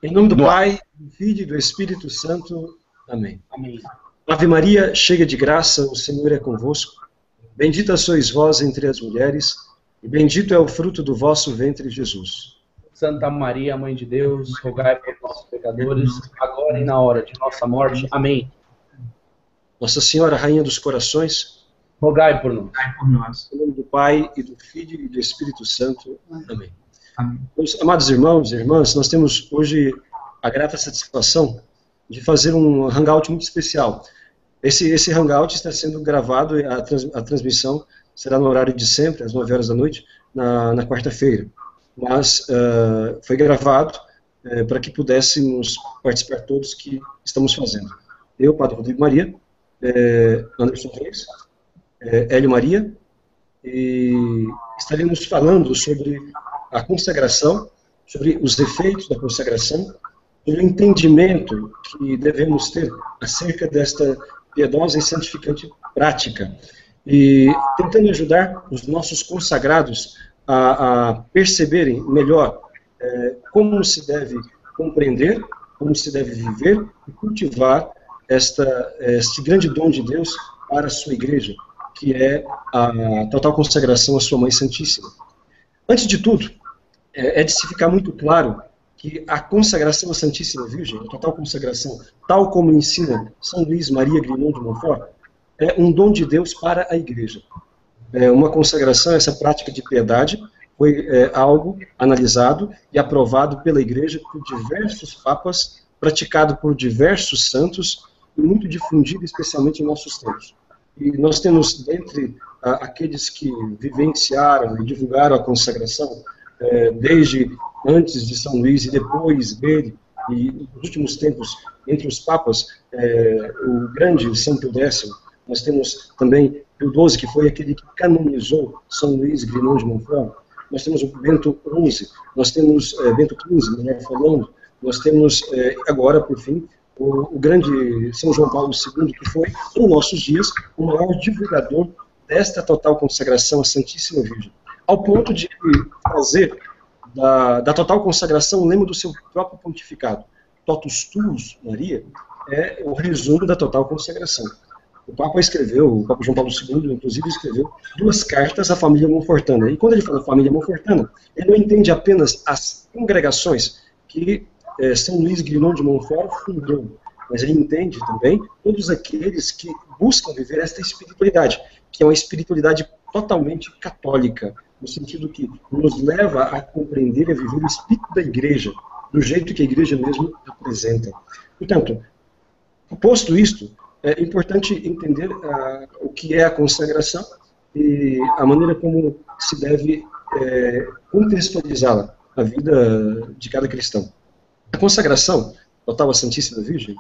Em nome do No... Pai, do Filho e do Espírito Santo. Amém. Amém. Ave Maria, cheia de graça, o Senhor é convosco. Bendita sois vós entre as mulheres, e bendito é o fruto do vosso ventre, Jesus. Santa Maria, Mãe de Deus, rogai por nós pecadores, agora e na hora de nossa morte. Amém. Nossa Senhora, Rainha dos Corações, rogai por nós. Em nome do Pai, e do Filho e do Espírito Santo. Amém. Amém. Meus amados irmãos e irmãs, nós temos hoje a grata satisfação de fazer um hangout muito especial. Esse hangout está sendo gravado, a transmissão será no horário de sempre, às 9 horas da noite, na quarta-feira. Mas foi gravado para que pudéssemos participar todos que estamos fazendo. Eu, Padre Rodrigo Maria, Anderson Reis, Hélio Maria, e estaremos falando sobre a consagração, sobre os efeitos da consagração, sobre o entendimento que devemos ter acerca desta piedosa e santificante prática, e tentando ajudar os nossos consagrados a perceberem melhor como se deve compreender, como se deve viver e cultivar este grande dom de Deus para a sua igreja, que é a total consagração à sua Mãe Santíssima. Antes de tudo, é de se ficar muito claro que a consagração à Santíssima Virgem, a total consagração, tal como ensina São Luís Maria Grignon de Montfort, é um dom de Deus para a Igreja. Uma consagração, essa prática de piedade, foi algo analisado e aprovado pela Igreja por diversos papas, praticado por diversos santos e muito difundido, especialmente em nossos tempos. E nós temos, dentre aqueles que vivenciaram e divulgaram a consagração, desde antes de São Luís e depois dele, e nos últimos tempos, entre os papas, o grande São Pio X, nós temos também Pio XII, que foi aquele que canonizou São Luís Grignon de Montfort, nós temos o Bento XI, nós temos Bento XV, melhor falando, nós temos agora, por fim, o grande São João Paulo II, que foi, em nossos dias, o maior divulgador desta total consagração à Santíssima Virgem, ao ponto de fazer da total consagração o lema do seu próprio pontificado. Totus tuus, Maria, é o resumo da total consagração. O Papa João Paulo II, inclusive, escreveu 2 cartas à família Monfortana. E quando ele fala família Monfortana, ele não entende apenas as congregações que São Luís Grignon de Montfort fundou, mas ele entende também todos aqueles que buscam viver esta espiritualidade, que é uma espiritualidade totalmente católica, no sentido que nos leva a compreender e a viver o espírito da Igreja, do jeito que a Igreja mesmo apresenta. Portanto, posto isto, é importante entender o que é a consagração e a maneira como se deve contextualizá-la na vida de cada cristão. A consagração total à Santíssima Virgem,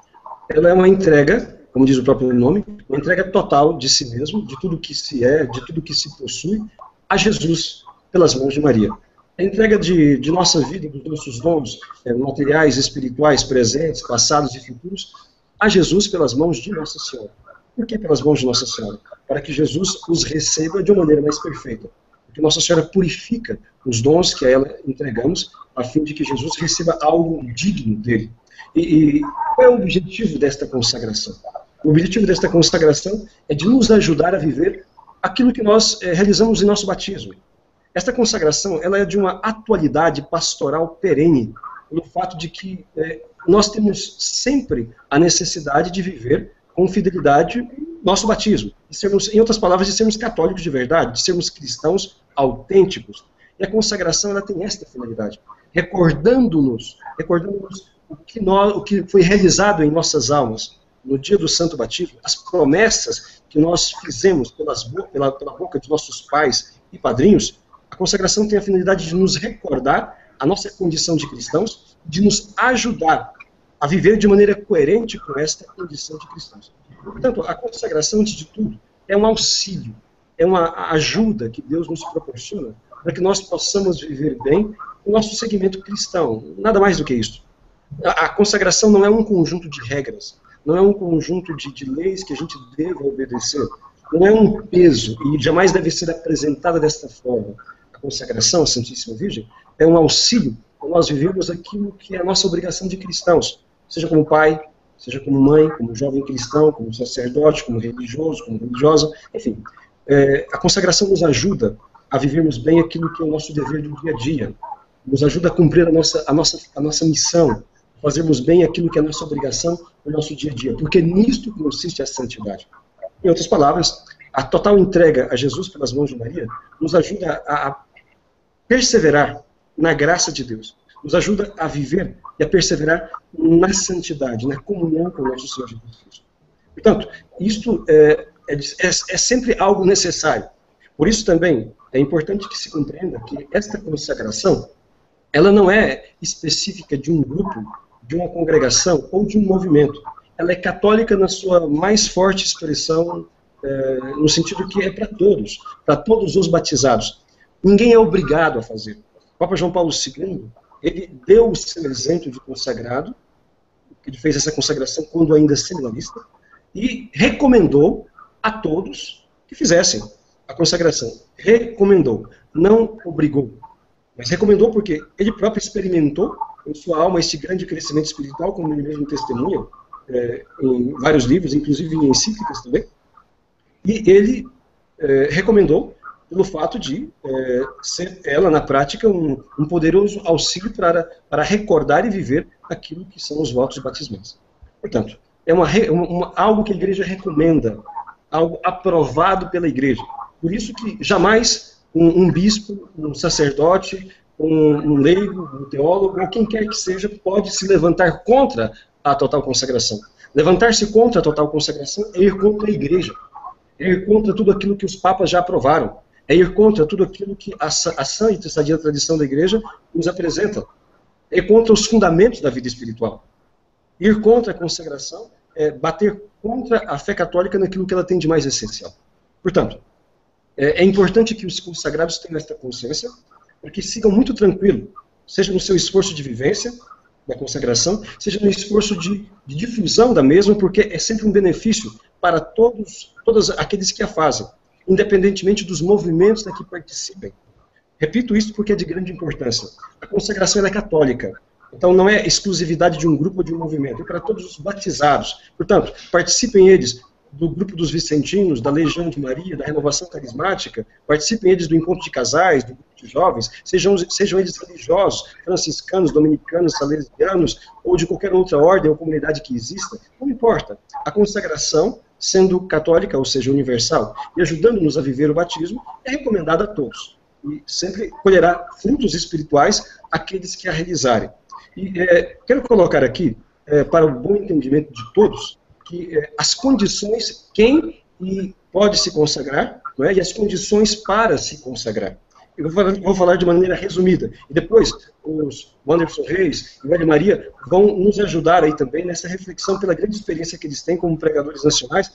ela é uma entrega, como diz o próprio nome, uma entrega total de si mesmo, de tudo que se é, de tudo que se possui, a Jesus, pelas mãos de Maria. A entrega de nossa vida, dos nossos dons materiais, espirituais, presentes, passados e futuros, a Jesus pelas mãos de Nossa Senhora. Por que pelas mãos de Nossa Senhora? Para que Jesus os receba de uma maneira mais perfeita. Porque Nossa Senhora purifica os dons que a ela entregamos, a fim de que Jesus receba algo digno dele. E qual é o objetivo desta consagração? O objetivo desta consagração é de nos ajudar a viver aquilo que nós realizamos em nosso batismo. Esta consagração ela é de uma atualidade pastoral perene, no fato de que nós temos sempre a necessidade de viver com fidelidade nosso batismo, de sermos, em outras palavras, de sermos católicos de verdade, de sermos cristãos autênticos. E a consagração ela tem esta finalidade, recordando-nos o que foi realizado em nossas almas no dia do Santo Batismo, as promessas que nós fizemos pela boca de nossos pais e padrinhos. A consagração tem a finalidade de nos recordar a nossa condição de cristãos, de nos ajudar a viver de maneira coerente com esta condição de cristãos. Portanto, a consagração, antes de tudo, é um auxílio, é uma ajuda que Deus nos proporciona para que nós possamos viver bem o nosso segmento cristão, nada mais do que isso. A consagração não é um conjunto de regras, não é um conjunto de leis que a gente deva obedecer, não é um peso e jamais deve ser apresentada desta forma. A consagração à Santíssima Virgem é um auxílio nós vivemos aquilo que é a nossa obrigação de cristãos, seja como pai, seja como mãe, como jovem cristão, como sacerdote, como religioso, como religiosa, enfim. A consagração nos ajuda a vivermos bem aquilo que é o nosso dever do dia a dia, nos ajuda a cumprir a nossa missão, fazermos bem aquilo que é a nossa obrigação no nosso dia a dia, porque nisto consiste a santidade. Em outras palavras, a total entrega a Jesus pelas mãos de Maria nos ajuda a perseverar na graça de Deus, nos ajuda a viver e a perseverar na santidade, na comunhão com o nosso Senhor Jesus Cristo. Portanto, isto é sempre algo necessário. Por isso também é importante que se compreenda que esta consagração, ela não é específica de um grupo, de uma congregação ou de um movimento. Ela é católica na sua mais forte expressão, no sentido que é para todos os batizados. Ninguém é obrigado a fazer. O Papa João Paulo II, ele deu o seu exemplo de consagrado, ele fez essa consagração quando ainda seminarista, e recomendou a todos que fizessem a consagração. Recomendou, não obrigou. Mas recomendou porque ele próprio experimentou em sua alma esse grande crescimento espiritual, como ele mesmo testemunha, em vários livros, inclusive em encíclicas também. E ele recomendou pelo fato de ser ela, na prática, um poderoso auxílio para recordar e viver aquilo que são os votos batismais. Portanto, é algo que a igreja recomenda, algo aprovado pela igreja. Por isso que jamais um bispo, um sacerdote, um leigo, um teólogo, ou quem quer que seja, pode se levantar contra a total consagração. Levantar-se contra a total consagração é ir contra a igreja, é ir contra tudo aquilo que os papas já aprovaram, é ir contra tudo aquilo que a sã e sadia tradição da igreja nos apresenta, é ir contra os fundamentos da vida espiritual. Ir contra a consagração é bater contra a fé católica naquilo que ela tem de mais essencial. Portanto, é importante que os consagrados tenham esta consciência, para que sigam muito tranquilo, seja no seu esforço de vivência da consagração, seja no esforço de difusão da mesma, porque é sempre um benefício para todos aqueles que a fazem, independentemente dos movimentos a que participem. Repito isso porque é de grande importância. A consagração é católica, então não é exclusividade de um grupo ou de um movimento, é para todos os batizados. Portanto, participem eles do grupo dos vicentinos, da Legião de Maria, da Renovação Carismática, participem eles do encontro de casais, do grupo de jovens, sejam eles religiosos, franciscanos, dominicanos, salesianos, ou de qualquer outra ordem ou comunidade que exista, não importa. A consagração, sendo católica, ou seja, universal, e ajudando-nos a viver o batismo, é recomendada a todos. E sempre colherá frutos espirituais aqueles que a realizarem. E quero colocar aqui, para o bom entendimento de todos, que as condições, quem pode se consagrar, não é? E as condições para se consagrar. Eu vou falar de maneira resumida. E depois, os Wanderson Reis e o Hélio Maria vão nos ajudar aí também nessa reflexão pela grande experiência que eles têm como pregadores nacionais,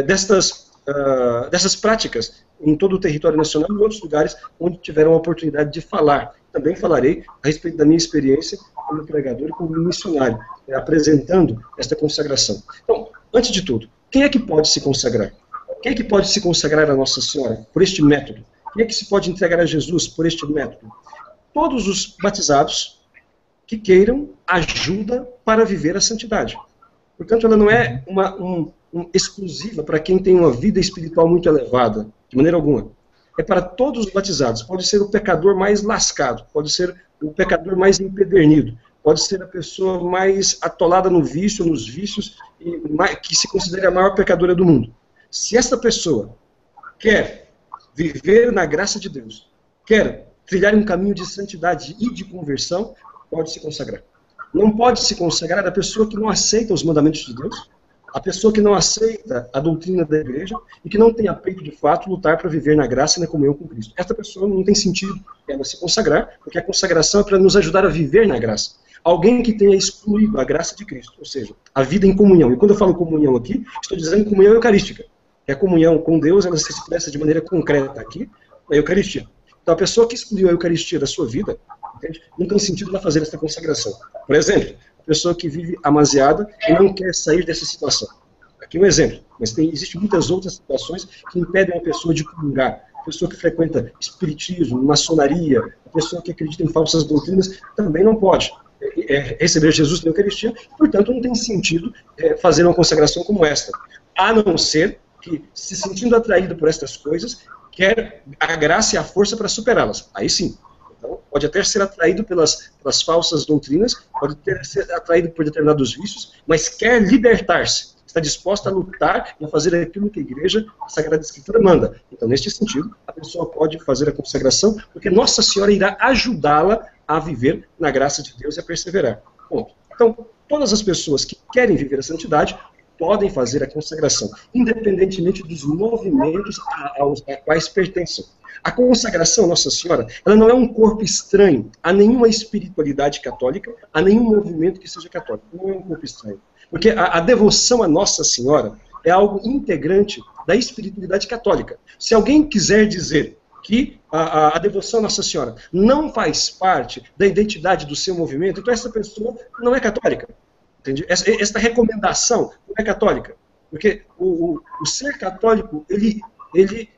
dessas práticas em todo o território nacional e em outros lugares onde tiveram a oportunidade de falar. Também falarei a respeito da minha experiência como pregador e como missionário, apresentando esta consagração. Então, antes de tudo, quem é que pode se consagrar? Quem é que pode se consagrar a Nossa Senhora por este método? Quem é que se pode entregar a Jesus por este método? Todos os batizados que queiram ajuda para viver a santidade. Portanto, ela não é exclusiva para quem tem uma vida espiritual muito elevada, de maneira alguma. É para todos os batizados. Pode ser o pecador mais lascado, pode ser o pecador mais empedernido, pode ser a pessoa mais atolada no vício, nos vícios, e que se considere a maior pecadora do mundo. Se essa pessoa quer viver na graça de Deus, quer trilhar um caminho de santidade e de conversão, pode se consagrar. Não pode se consagrar a pessoa que não aceita os mandamentos de Deus, a pessoa que não aceita a doutrina da igreja e que não tem a peito de fato lutar para viver na graça e na comunhão com Cristo. Esta pessoa não tem sentido ela se consagrar, porque a consagração é para nos ajudar a viver na graça. Alguém que tenha excluído a graça de Cristo, ou seja, a vida em comunhão. E quando eu falo comunhão aqui, estou dizendo comunhão eucarística. Que a comunhão com Deus, ela se expressa de maneira concreta aqui, na Eucaristia. Então a pessoa que excluiu a Eucaristia da sua vida, entende? Não tem sentido ela fazer essa consagração. Por exemplo, a pessoa que vive amasiada e não quer sair dessa situação. Aqui um exemplo, mas existem muitas outras situações que impedem a pessoa de comungar. a pessoa que frequenta espiritismo, maçonaria, a pessoa que acredita em falsas doutrinas, também não pode receber Jesus na Eucaristia, portanto não tem sentido fazer uma consagração como esta, a não ser que, se sentindo atraído por estas coisas, quer a graça e a força para superá-las. Aí sim. Então, pode até ser atraído pelas falsas doutrinas, pode ser atraído por determinados vícios, mas quer libertar-se, está disposta a lutar e a fazer aquilo que a Igreja, a Sagrada Escritura, manda. Então, neste sentido, a pessoa pode fazer a consagração, porque Nossa Senhora irá ajudá-la a viver na graça de Deus e a perseverar. Ponto. Então, todas as pessoas que querem viver a santidade podem fazer a consagração, independentemente dos movimentos aos quais pertencem. A consagração, Nossa Senhora, ela não é um corpo estranho a nenhuma espiritualidade católica, a nenhum movimento que seja católico. Não é um corpo estranho. Porque a devoção a Nossa Senhora é algo integrante da espiritualidade católica. Se alguém quiser dizer que a devoção a Nossa Senhora não faz parte da identidade do seu movimento, então essa pessoa não é católica. Entende? Esta recomendação não é católica. Porque o ser católico, ele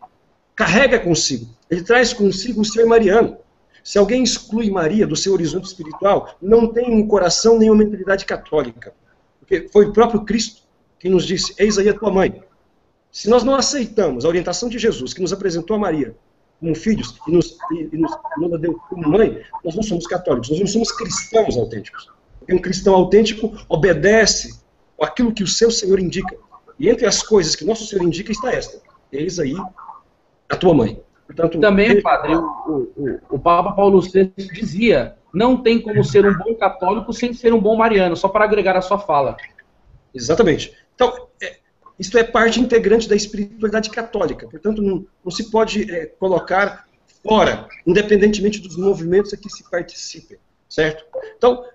carrega consigo, ele traz consigo o ser mariano. Se alguém exclui Maria do seu horizonte espiritual, não tem um coração nem uma mentalidade católica. Porque foi o próprio Cristo quem nos disse, eis aí a tua mãe. Se nós não aceitamos a orientação de Jesus, que nos apresentou a Maria como filhos e nos deu como mãe, nós não somos católicos, nós não somos cristãos autênticos. Porque um cristão autêntico obedece aquilo que o seu Senhor indica. E entre as coisas que nosso Senhor indica está esta, eis aí a tua mãe. Portanto, também, padre, o Papa Paulo VI dizia, não tem como ser um bom católico sem ser um bom mariano, só para agregar a sua fala. Exatamente. Então, isto é parte integrante da espiritualidade católica, portanto, não se pode colocar fora, independentemente dos movimentos a que se participe, certo? Então,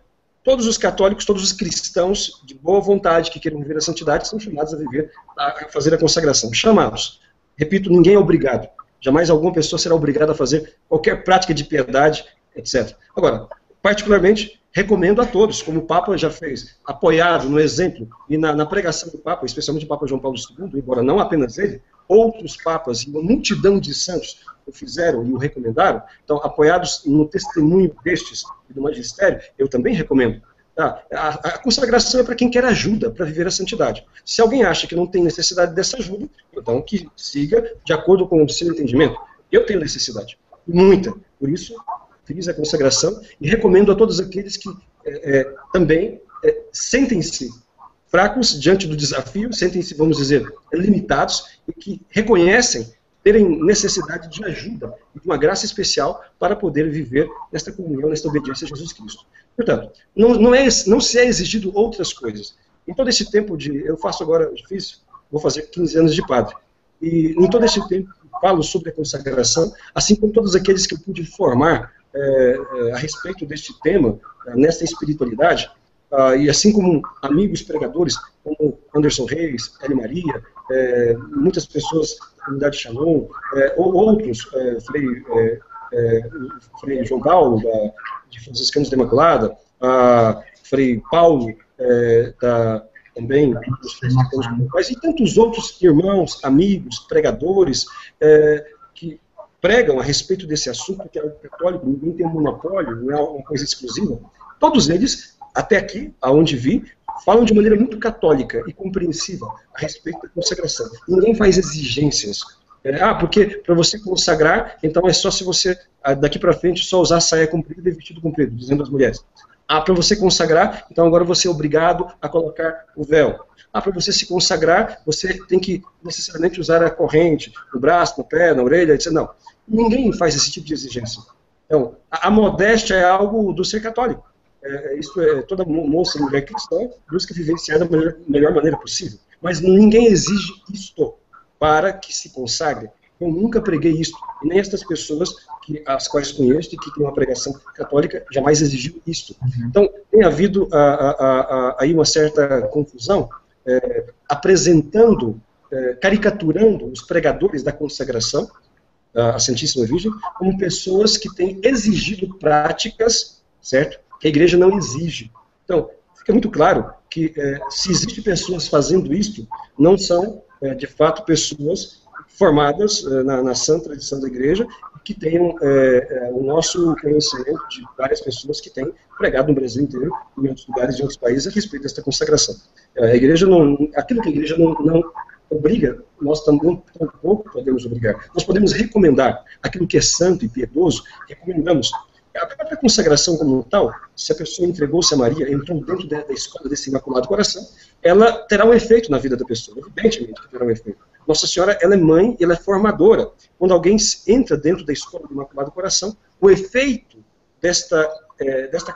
todos os católicos, todos os cristãos de boa vontade que queiram viver a santidade são chamados a fazer a consagração. Chamados. Repito, ninguém é obrigado. Jamais alguma pessoa será obrigada a fazer qualquer prática de piedade, etc. Agora, particularmente, recomendo a todos, como o Papa já fez, apoiado no exemplo e na pregação do Papa, especialmente o Papa João Paulo II, embora não apenas ele, outros papas e uma multidão de santos o fizeram e o recomendaram, então, apoiados no testemunho destes e do magistério, eu também recomendo. Tá? A consagração é para quem quer ajuda para viver a santidade. Se alguém acha que não tem necessidade dessa ajuda, então que siga de acordo com o seu entendimento. Eu tenho necessidade, muita, por isso fiz a consagração e recomendo a todos aqueles que também sentem-se fracos diante do desafio, sentem-se, vamos dizer, limitados e que reconhecem terem necessidade de ajuda e de uma graça especial para poder viver nesta comunhão, nesta obediência a Jesus Cristo. Portanto, não se é exigido outras coisas. Em todo esse tempo eu faço agora, vou fazer 15 anos de padre, e em todo esse tempo falo sobre a consagração, assim como todos aqueles que eu pude formar a respeito deste tema, nesta espiritualidade, e assim como amigos pregadores, como Anderson Reis, Eli Maria, muitas pessoas da comunidade Shalom, ou outros, Frei João Paulo, de Franciscanos da Imaculada, Frei Paulo, também dos Franciscanos da Imaculada, e tantos outros irmãos, amigos, pregadores, que pregam a respeito desse assunto, que é o católico, ninguém tem um monopólio, não é uma coisa exclusiva. Todos eles, até aqui, aonde vi, falam de maneira muito católica e compreensiva a respeito da consagração. Ninguém faz exigências. Porque para você consagrar, então é só se você, daqui para frente, só usar saia comprida e vestido comprido, dizendo as mulheres. Para você consagrar, então agora você é obrigado a colocar o véu. Para você se consagrar, você tem que necessariamente usar a corrente, no braço, no pé, na orelha, etc. Não, ninguém faz esse tipo de exigência. Então, a modéstia é algo do ser católico. Isto é, toda moça e mulher cristã busca vivenciar da melhor maneira possível. Mas ninguém exige isto para que se consagre. Eu nunca preguei isso, e nem estas pessoas as quais conheço e que têm uma pregação católica jamais exigiu isto. Então, tem havido aí uma certa confusão, apresentando, caricaturando os pregadores da consagração, a Santíssima Virgem, como pessoas que têm exigido práticas, certo? Que a igreja não exige. Então, fica muito claro que se existem pessoas fazendo isto, não são, de fato, pessoas formadas na sã tradição da igreja, que tenham o nosso conhecimento de várias pessoas que têm pregado no Brasil inteiro, em outros lugares e em outros países, a respeito desta consagração. A igreja aquilo que a igreja não obriga, nós tampouco podemos obrigar. Nós podemos recomendar aquilo que é santo e piedoso, recomendamos. A própria consagração como tal, se a pessoa entregou-se a Maria, entrou dentro da escola desse Imaculado Coração, ela terá um efeito na vida da pessoa, evidentemente que terá um efeito. Nossa Senhora, ela é mãe e ela é formadora. Quando alguém entra dentro da escola do Imaculado Coração, o efeito desta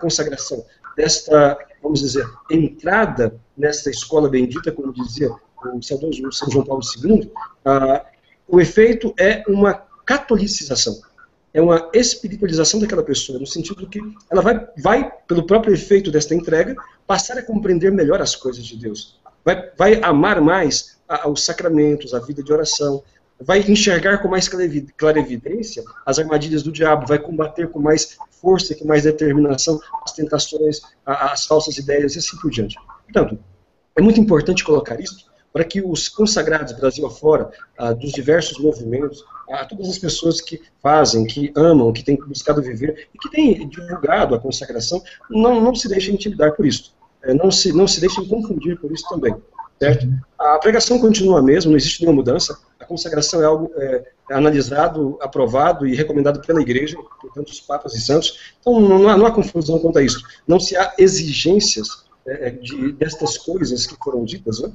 consagração, desta, vamos dizer, entrada nesta escola bendita, como dizia o saudoso São João Paulo II, o efeito é uma catolicização. É uma espiritualização daquela pessoa, no sentido que ela vai, pelo próprio efeito desta entrega, passar a compreender melhor as coisas de Deus. Vai amar mais os sacramentos, a vida de oração, vai enxergar com mais clarevidência as armadilhas do diabo, vai combater com mais força, com mais determinação as tentações, as falsas ideias e assim por diante. Portanto, é muito importante colocar isso para que os consagrados, Brasil afora, dos diversos movimentos, a todas as pessoas que fazem, que amam, que têm buscado viver e que têm divulgado a consagração, não se deixem intimidar por isso. Não se deixem confundir por isso também. Certo? A pregação continua a mesma, não existe nenhuma mudança. A consagração é algo analisado, aprovado e recomendado pela Igreja, por tantos papas e santos. Então não há confusão quanto a isso. Não se há exigências destas coisas que foram ditas, né,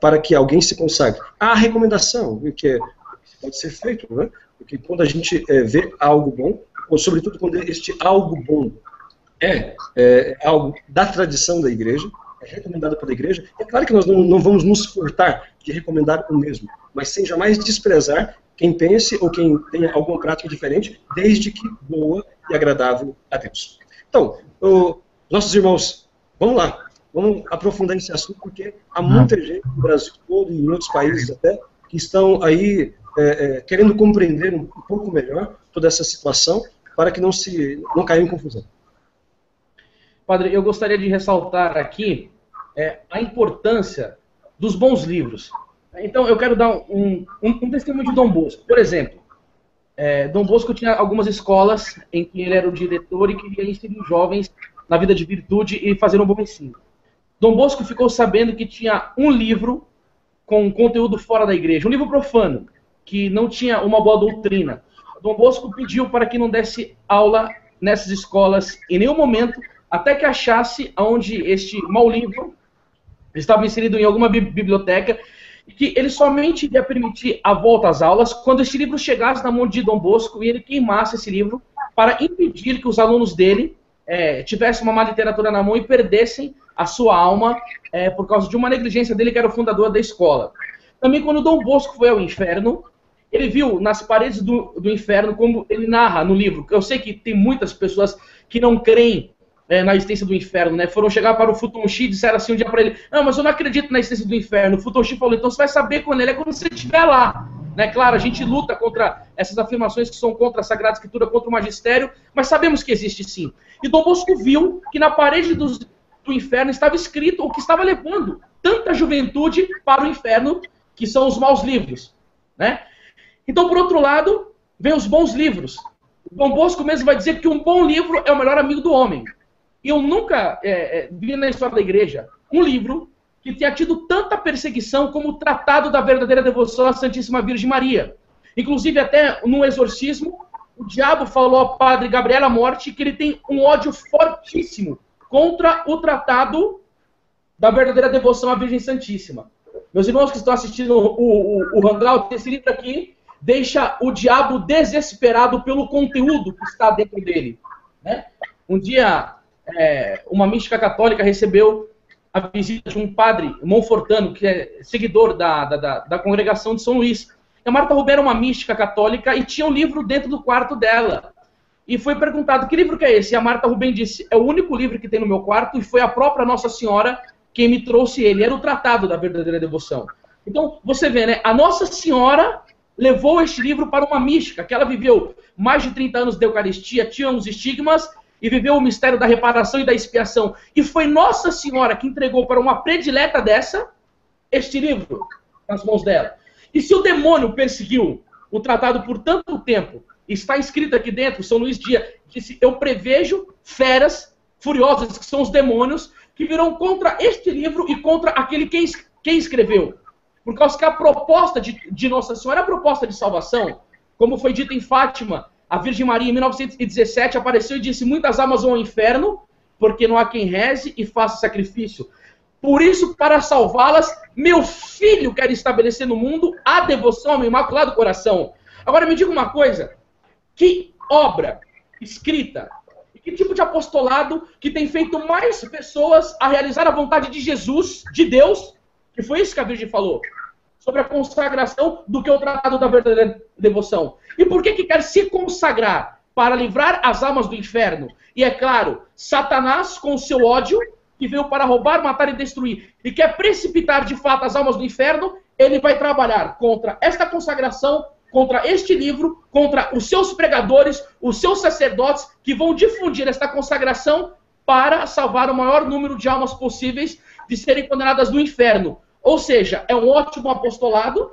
para que alguém se consagre. Há recomendação, que pode ser feito, né, porque quando a gente vê algo bom, ou sobretudo quando este algo bom é algo da tradição da Igreja, é recomendado pela Igreja, é claro que nós não vamos nos furtar de recomendar o mesmo, mas sem jamais desprezar quem pense ou quem tenha alguma prática diferente, desde que boa e agradável a Deus. Então, nossos irmãos, vamos lá, vamos aprofundar esse assunto, porque há muita gente no Brasil todo e em outros países até, que estão aí querendo compreender um pouco melhor toda essa situação, para que não caia em confusão. Padre, eu gostaria de ressaltar aqui a importância dos bons livros. Então, eu quero dar um testemunho de Dom Bosco. Por exemplo, Dom Bosco tinha algumas escolas em que ele era o diretor e queria inserir jovens na vida de virtude e fazer um bom ensino. Dom Bosco ficou sabendo que tinha um livro com conteúdo fora da igreja, um livro profano, que não tinha uma boa doutrina. Dom Bosco pediu para que não desse aula nessas escolas em nenhum momento, até que achasse onde este mau livro estava inserido em alguma biblioteca, e que ele somente iria permitir a volta às aulas quando esse livro chegasse na mão de Dom Bosco e ele queimasse esse livro para impedir que os alunos dele tivessem uma má literatura na mão e perdessem a sua alma por causa de uma negligência dele, que era o fundador da escola. Também quando Dom Bosco foi ao inferno, ele viu nas paredes do inferno, como ele narra no livro, que eu sei que tem muitas pessoas que não creem na existência do inferno, né? Foram chegar para o Futonchi e disseram assim um dia para ele: não, mas eu não acredito na existência do inferno. O Futonchi falou: então você vai saber quando você estiver lá. Né? Claro, a gente luta contra essas afirmações que são contra a Sagrada Escritura, contra o magistério, mas sabemos que existe sim. E Dom Bosco viu que na parede do inferno estava escrito o que estava levando tanta juventude para o inferno, que são os maus livros. Né? Então, por outro lado, vem os bons livros. Dom Bosco mesmo vai dizer que um bom livro é o melhor amigo do homem. E eu nunca vi na história da igreja um livro que tenha tido tanta perseguição como o Tratado da Verdadeira Devoção à Santíssima Virgem Maria. Inclusive, até no exorcismo, o diabo falou ao padre Gabriel Amorte que ele tem um ódio fortíssimo contra o Tratado da Verdadeira Devoção à Virgem Santíssima. Meus irmãos que estão assistindo o Hangout, esse livro aqui deixa o diabo desesperado pelo conteúdo que está dentro dele. Né? Um dia, uma mística católica recebeu a visita de um padre monfortano, que é seguidor da congregação de São Luís. E a Marta Rubem era uma mística católica e tinha um livro dentro do quarto dela. E foi perguntado: que livro que é esse? E a Marta Rubem disse: é o único livro que tem no meu quarto, e foi a própria Nossa Senhora quem me trouxe ele. Era o Tratado da Verdadeira Devoção. Então, você vê, né? A Nossa Senhora levou este livro para uma mística, que ela viveu mais de 30 anos de Eucaristia, tinha uns estigmas, e viveu o mistério da reparação e da expiação. E foi Nossa Senhora que entregou para uma predileta dessa este livro nas mãos dela. E se o demônio perseguiu o tratado por tanto tempo, está escrito aqui dentro, São Luís Dias disse, eu prevejo feras furiosas, que são os demônios, que virão contra este livro e contra aquele que escreveu. Por causa que a proposta de Nossa Senhora, a proposta de salvação, como foi dito em Fátima, a Virgem Maria, em 1917, apareceu e disse, muitas almas vão ao inferno, porque não há quem reze e faça sacrifício. Por isso, para salvá-las, meu filho quer estabelecer no mundo a devoção ao meu Imaculado Coração. Agora me diga uma coisa, que obra escrita, e que tipo de apostolado que tem feito mais pessoas a realizar a vontade de Jesus, de Deus, que foi isso que a Virgem falou, sobre a consagração do que o tratado da verdadeira devoção. E por que quer se consagrar? Para livrar as almas do inferno. E é claro, Satanás, com o seu ódio, que veio para roubar, matar e destruir, e quer precipitar de fato as almas do inferno, ele vai trabalhar contra esta consagração, contra este livro, contra os seus pregadores, os seus sacerdotes, que vão difundir esta consagração para salvar o maior número de almas possíveis de serem condenadas no inferno. Ou seja, é um ótimo apostolado,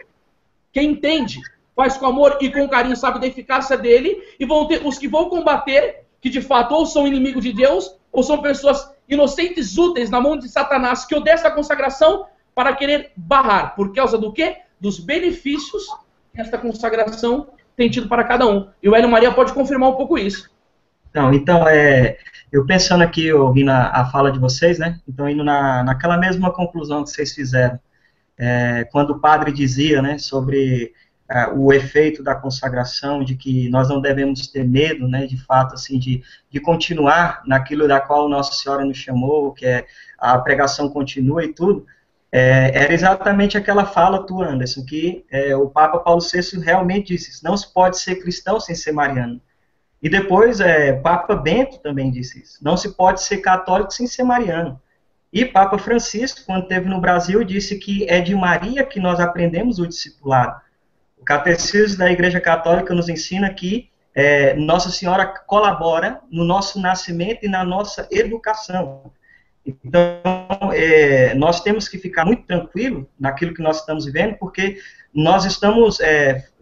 quem entende, faz com amor e com carinho, sabe da eficácia dele, e vão ter os que vão combater, que de fato ou são inimigos de Deus, ou são pessoas inocentes, úteis na mão de Satanás, que odeiam essa consagração para querer barrar. Por causa do quê? Dos benefícios que esta consagração tem tido para cada um. E o Hélio Maria pode confirmar um pouco isso. Não, então, eu pensando aqui, ouvindo a fala de vocês, né, então indo naquela mesma conclusão que vocês fizeram, quando o padre dizia, né, sobre o efeito da consagração, de que nós não devemos ter medo, né, de fato, assim, de continuar naquilo da qual Nossa Senhora nos chamou, que é a pregação continua e tudo, era exatamente aquela fala tua, Anderson, que o Papa Paulo VI realmente disse, não se pode ser cristão sem ser mariano. E depois, Papa Bento também disse isso, não se pode ser católico sem ser mariano. E Papa Francisco, quando esteve no Brasil, disse que é de Maria que nós aprendemos o discipulado. O Catecismo da Igreja Católica nos ensina que Nossa Senhora colabora no nosso nascimento e na nossa educação. Então, nós temos que ficar muito tranquilos naquilo que nós estamos vivendo, porque nós estamos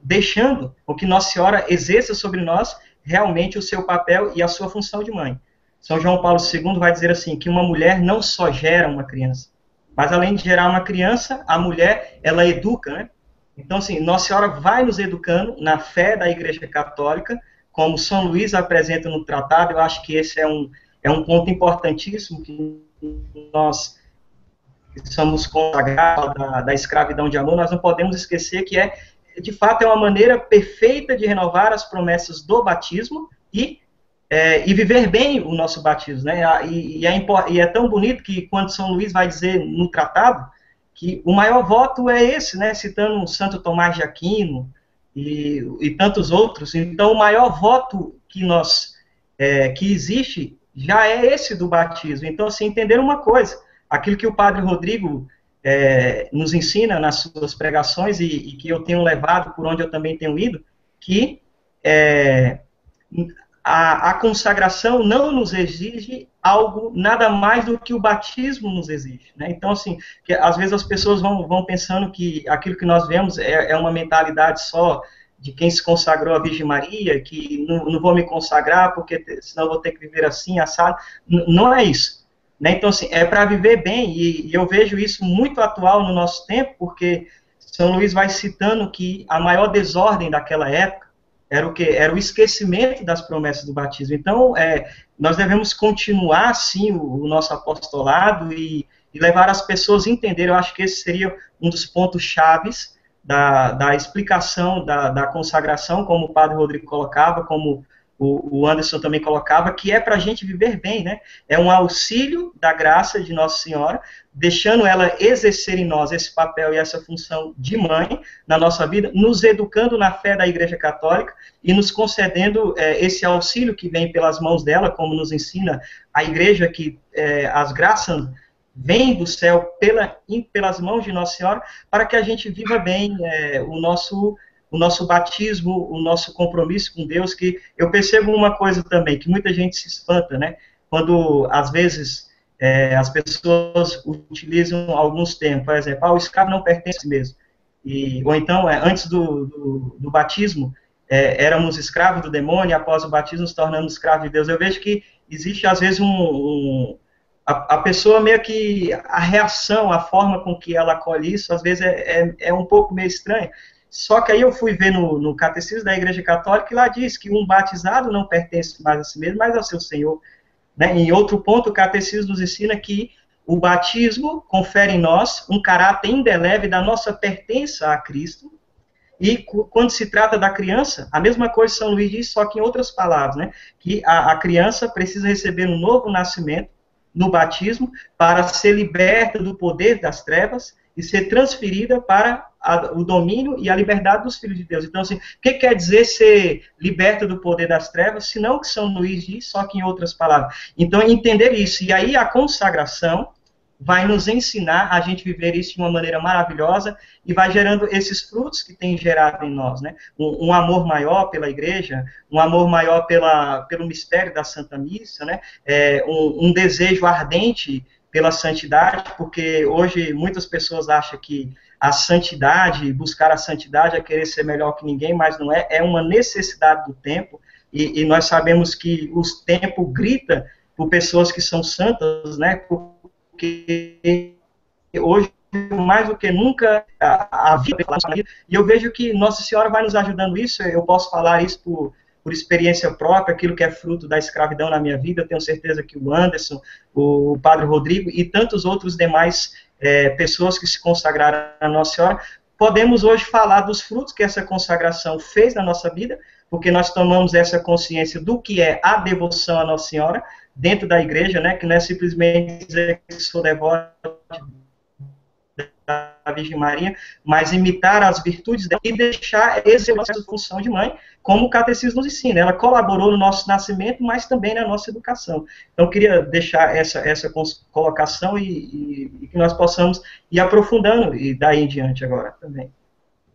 deixando com que Nossa Senhora exerça sobre nós realmente o seu papel e a sua função de mãe. São João Paulo II vai dizer assim, que uma mulher não só gera uma criança, mas além de gerar uma criança, a mulher, ela educa, né? Então, assim, Nossa Senhora vai nos educando na fé da Igreja Católica, como São Luís apresenta no tratado. Eu acho que esse é um ponto importantíssimo, que nós que somos consagrados da escravidão de amor, nós não podemos esquecer que de fato, é uma maneira perfeita de renovar as promessas do batismo e viver bem o nosso batismo, né? E é tão bonito que quando São Luís vai dizer no tratado que o maior voto é esse, né? Citando Santo Tomás de Aquino e tantos outros. Então, o maior voto que existe já é esse do batismo. Então, assim, entender uma coisa, aquilo que o Padre Rodrigo nos ensina nas suas pregações e que eu tenho levado por onde eu também tenho ido, que a consagração não nos exige algo nada mais do que o batismo nos exige, né? Então, assim, que às vezes as pessoas vão pensando que aquilo que nós vemos é uma mentalidade só de quem se consagrou à Virgem Maria, que não vou me consagrar porque senão vou ter que viver assim, assado. Não é isso. Né? Então, assim, é para viver bem, e eu vejo isso muito atual no nosso tempo, porque São Luís vai citando que a maior desordem daquela época era o quê? Era o esquecimento das promessas do batismo. Então, nós devemos continuar, sim, o nosso apostolado e levar as pessoas a entender. Eu acho que esse seria um dos pontos chaves da explicação da consagração, como o Padre Rodrigo colocava, como o Anderson também colocava, que é para a gente viver bem, né? É um auxílio da graça de Nossa Senhora, deixando ela exercer em nós esse papel e essa função de mãe na nossa vida, nos educando na fé da Igreja Católica e nos concedendo esse auxílio que vem pelas mãos dela, como nos ensina a Igreja, que as graças vêm do céu pelas mãos de Nossa Senhora, para que a gente viva bem o nosso batismo, o nosso compromisso com Deus, que eu percebo uma coisa também, que muita gente se espanta, né? Quando, às vezes, as pessoas utilizam alguns termos, por exemplo, o escravo não pertence a si mesmo. ou então, antes do batismo, éramos escravos do demônio, e após o batismo nos tornamos escravos de Deus. Eu vejo que existe, às vezes, a pessoa meio que, a reação, a forma com que ela acolhe isso, às vezes é um pouco meio estranha. Só que aí eu fui ver no Catecismo da Igreja Católica, e lá diz que um batizado não pertence mais a si mesmo, mas ao seu Senhor. Né? Em outro ponto, o Catecismo nos ensina que o batismo confere em nós um caráter indelével da nossa pertença a Cristo. E quando se trata da criança, a mesma coisa São Luís diz, só que em outras palavras, né? Que a criança precisa receber um novo nascimento no batismo para ser liberta do poder das trevas e ser transferida para o domínio e a liberdade dos filhos de Deus. Então, assim, o que quer dizer ser liberta do poder das trevas, se não o que São Luís diz, só que em outras palavras. Então, entender isso. E aí a consagração vai nos ensinar a gente viver isso de uma maneira maravilhosa e vai gerando esses frutos que tem gerado em nós, né? Um amor maior pela igreja, um amor maior pelo mistério da Santa Missa, né? Um desejo ardente pela santidade, porque hoje muitas pessoas acham que a santidade, buscar a santidade é querer ser melhor que ninguém, mas não é, é uma necessidade do tempo, e nós sabemos que o tempo grita por pessoas que são santas, né? Porque hoje, mais do que nunca, a vida, e eu vejo que Nossa Senhora vai nos ajudando isso, eu posso falar isso por experiência própria, aquilo que é fruto da escravidão na minha vida, eu tenho certeza que o Anderson, o Padre Rodrigo e tantos outros demais pessoas que se consagraram a Nossa Senhora, podemos hoje falar dos frutos que essa consagração fez na nossa vida, porque nós tomamos essa consciência do que é a devoção à Nossa Senhora, dentro da igreja, né, que não é simplesmente dizer que sou devoto da Virgem Maria, mas imitar as virtudes dela e deixar essa função de mãe, como o Catecismo nos ensina. Ela colaborou no nosso nascimento, mas também na nossa educação. Então, eu queria deixar essa colocação e que nós possamos ir aprofundando, e daí em diante agora também.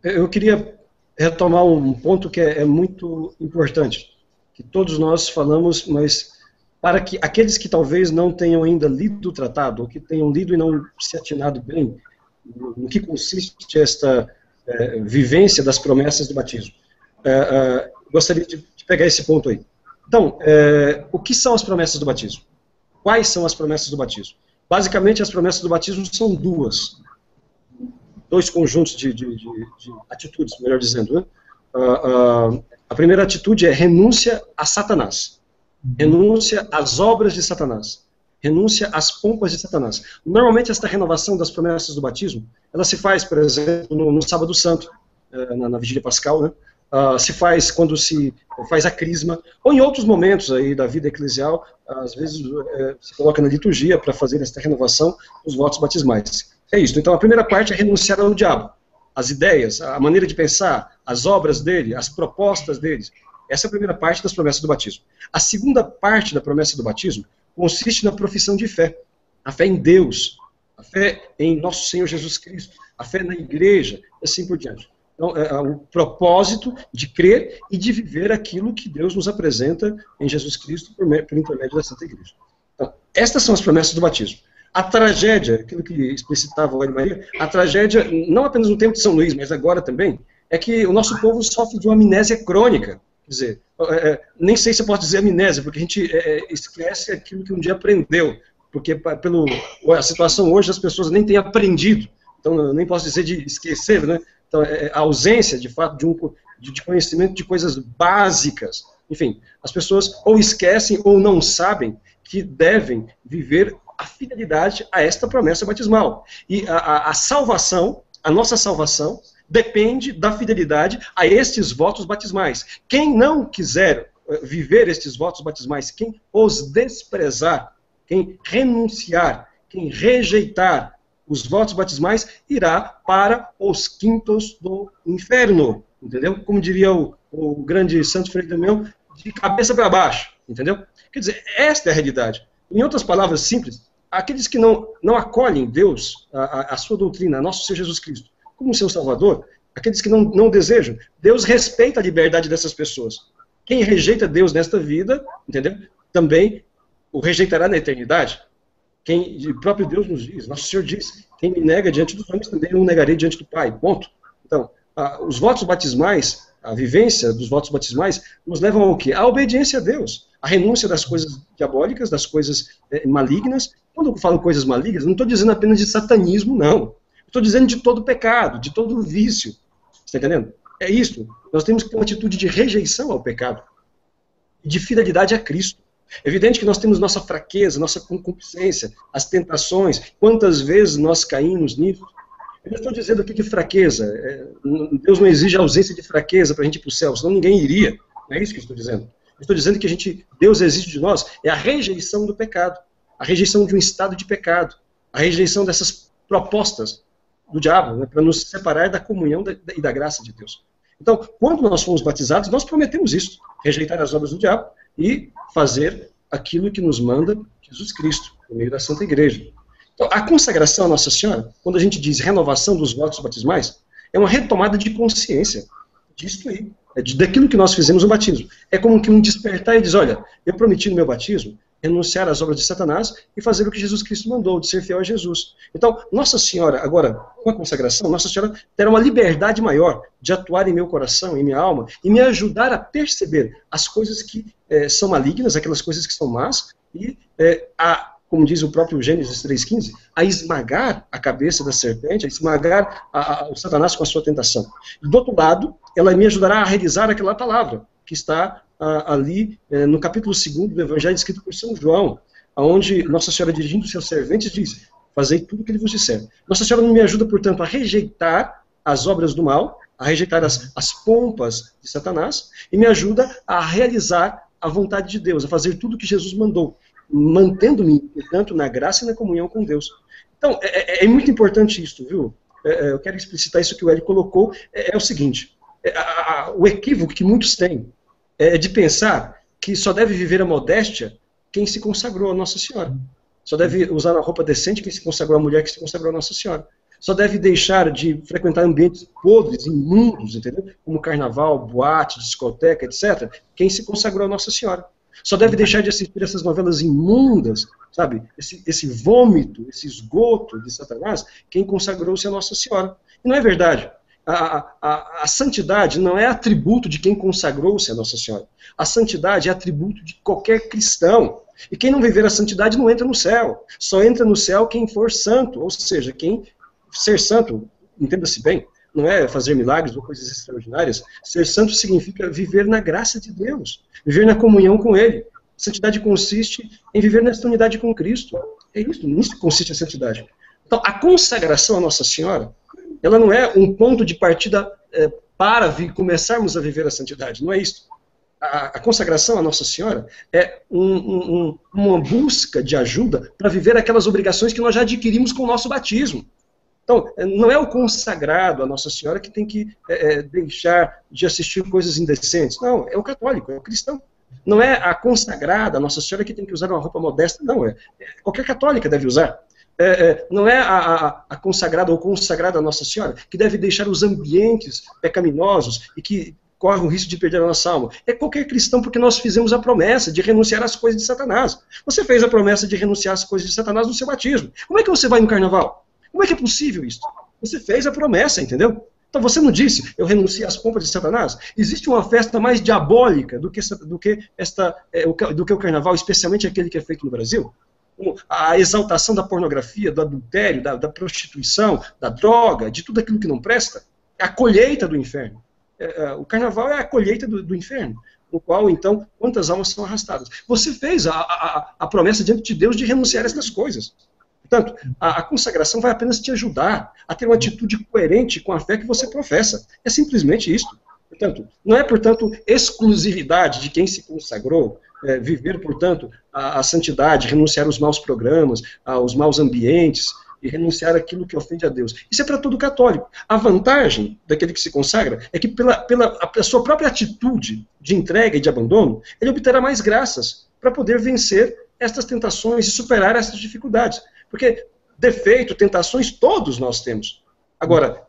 Eu queria retomar um ponto que é muito importante, que todos nós falamos, mas para que aqueles que talvez não tenham ainda lido o tratado, ou que tenham lido e não se atinado bem no que consiste esta vivência das promessas do batismo, gostaria de pegar esse ponto aí. Então, o que são as promessas do batismo? Quais são as promessas do batismo? Basicamente, as promessas do batismo são dois conjuntos de atitudes, melhor dizendo, né? A primeira atitude é renúncia a Satanás. Renúncia às obras de Satanás, renúncia às pompas de Satanás. Normalmente, esta renovação das promessas do batismo, ela se faz, por exemplo, no Sábado Santo, na Vigília Pascal, né? Se faz quando se faz a crisma, ou em outros momentos aí da vida eclesial, às vezes se coloca na liturgia para fazer esta renovação dos votos batismais. É isso. Então, a primeira parte é renunciar ao diabo, as ideias, a maneira de pensar, as obras dele, as propostas deles. Essa é a primeira parte das promessas do batismo. A segunda parte da promessa do batismo consiste na profissão de fé. A fé em Deus, a fé em nosso Senhor Jesus Cristo, a fé na igreja, e assim por diante. Então, o propósito de crer e de viver aquilo que Deus nos apresenta em Jesus Cristo por intermédio da Santa Igreja. Então, estas são as promessas do batismo. A tragédia, aquilo que explicitava a Maria, a tragédia, não apenas no tempo de São Luís, mas agora também, é que o nosso povo sofre de uma amnésia crônica. Quer dizer, nem sei se eu posso dizer amnésia, porque a gente esquece aquilo que um dia aprendeu, porque a situação hoje as pessoas nem têm aprendido, então eu nem posso dizer de esquecer, né? Então, a ausência, de fato, de conhecimento de coisas básicas. Enfim, as pessoas ou esquecem ou não sabem que devem viver a fidelidade a esta promessa batismal. E a salvação, a nossa salvação, depende da fidelidade a estes votos batismais. Quem não quiser viver estes votos batismais, quem os desprezar, quem renunciar, quem rejeitar os votos batismais, irá para os quintos do inferno, entendeu? Como diria o grande Santo Frei Damião, de cabeça para baixo, entendeu? Quer dizer, esta é a realidade. Em outras palavras simples, aqueles que não acolhem Deus, a sua doutrina, a nosso Senhor Jesus Cristo, como seu Salvador, aqueles que não desejam, Deus respeita a liberdade dessas pessoas. Quem rejeita Deus nesta vida, entendeu? Também o rejeitará na eternidade. O próprio Deus nos diz, nosso Senhor diz, quem me nega diante dos homens, também eu o negarei diante do Pai, ponto. Então, os votos batismais, a vivência dos votos batismais, nos levam ao quê? À obediência a Deus, à renúncia das coisas diabólicas, das coisas malignas. Quando eu falo coisas malignas, não estou dizendo apenas de satanismo, não. Estou dizendo de todo pecado, de todo vício. Você está entendendo? É isso. Nós temos que ter uma atitude de rejeição ao pecado, de fidelidade a Cristo. É evidente que nós temos nossa fraqueza, nossa concupiscência, as tentações, quantas vezes nós caímos nisso. Eu não estou dizendo aqui de fraqueza, Deus não exige a ausência de fraqueza para a gente ir para o céu, senão ninguém iria, não é isso que eu estou dizendo. Eu estou dizendo que Deus exige de nós é a rejeição do pecado, a rejeição de um estado de pecado, a rejeição dessas propostas do diabo, né, para nos separar da comunhão e da graça de Deus. Então, quando nós fomos batizados, nós prometemos isso, rejeitar as obras do diabo e fazer aquilo que nos manda Jesus Cristo, por meio da Santa Igreja. Então, a consagração à Nossa Senhora, quando a gente diz renovação dos votos batismais, é uma retomada de consciência disso aí, daquilo que nós fizemos no batismo. É como que um despertar e diz, olha, eu prometi no meu batismo renunciar às obras de Satanás e fazer o que Jesus Cristo mandou, de ser fiel a Jesus. Então, Nossa Senhora, agora, com a consagração, Nossa Senhora terá uma liberdade maior de atuar em meu coração, em minha alma, e me ajudar a perceber as coisas que são malignas, aquelas coisas que são más, e como diz o próprio Gênesis 3,15, a esmagar a cabeça da serpente, a esmagar o Satanás com a sua tentação. E do outro lado, ela me ajudará a realizar aquela palavra que está ali no capítulo 2 do Evangelho escrito por São João, onde Nossa Senhora, dirigindo os seus serventes, diz, fazei tudo o que ele vos disser. Nossa Senhora me ajuda, portanto, a rejeitar as obras do mal, a rejeitar as pompas de Satanás, e me ajuda a realizar a vontade de Deus, a fazer tudo o que Jesus mandou, mantendo-me, portanto, na graça e na comunhão com Deus. Então, é muito importante isso, viu? Eu quero explicitar isso que o Hélio colocou, é o seguinte, o equívoco que muitos têm é de pensar que só deve viver a modéstia quem se consagrou a Nossa Senhora. Só deve usar uma roupa decente quem se consagrou a mulher que se consagrou a Nossa Senhora. Só deve deixar de frequentar ambientes podres, imundos, entendeu? Como carnaval, boate, discoteca, etc., quem se consagrou a Nossa Senhora. Só deve deixar de assistir essas novelas imundas, sabe? Esse vômito, esse esgoto de Satanás, quem consagrou-se a Nossa Senhora. E não é verdade. A santidade não é atributo de quem consagrou-se a Nossa Senhora. A santidade é atributo de qualquer cristão. E quem não viver a santidade não entra no céu. Só entra no céu quem for santo. Ou seja, quem ser santo, entenda-se bem, não é fazer milagres ou coisas extraordinárias. Ser santo significa viver na graça de Deus. Viver na comunhão com Ele. Santidade consiste em viver nesta unidade com Cristo. É isso, nisso consiste a santidade. Então, a consagração a Nossa Senhora, ela não é um ponto de partida para começarmos a viver a santidade, não é isso. A consagração à Nossa Senhora é uma busca de ajuda para viver aquelas obrigações que nós já adquirimos com o nosso batismo. Então, não é o consagrado à Nossa Senhora que tem que deixar de assistir coisas indecentes, não, é o católico, é o cristão. Não é a consagrada à Nossa Senhora que tem que usar uma roupa modesta, não, qualquer católica deve usar. Não é a consagrada ou consagrada a Nossa Senhora que deve deixar os ambientes pecaminosos e que corre o risco de perder a nossa alma. É qualquer cristão, porque nós fizemos a promessa de renunciar às coisas de Satanás. Você fez a promessa de renunciar às coisas de Satanás no seu batismo. Como é que você vai no carnaval? Como é que é possível isso? Você fez a promessa, entendeu? Então você não disse, eu renunciei às pompas de Satanás? Existe uma festa mais diabólica do que o carnaval, especialmente aquele que é feito no Brasil? A exaltação da pornografia, do adultério, da prostituição, da droga, de tudo aquilo que não presta, é a colheita do inferno. O carnaval é a colheita do inferno, no qual, então, quantas almas são arrastadas. Você fez a promessa diante de Deus de renunciar a essas coisas. Portanto, a consagração vai apenas te ajudar a ter uma atitude coerente com a fé que você professa. É simplesmente isso. Portanto, não é, portanto, exclusividade de quem se consagrou, viver, portanto, a santidade, renunciar aos maus programas, aos maus ambientes, e renunciar àquilo que ofende a Deus. Isso é para todo católico. A vantagem daquele que se consagra é que pela sua própria atitude de entrega e de abandono, ele obterá mais graças para poder vencer estas tentações e superar essas dificuldades. Porque defeito, tentações, todos nós temos. Agora,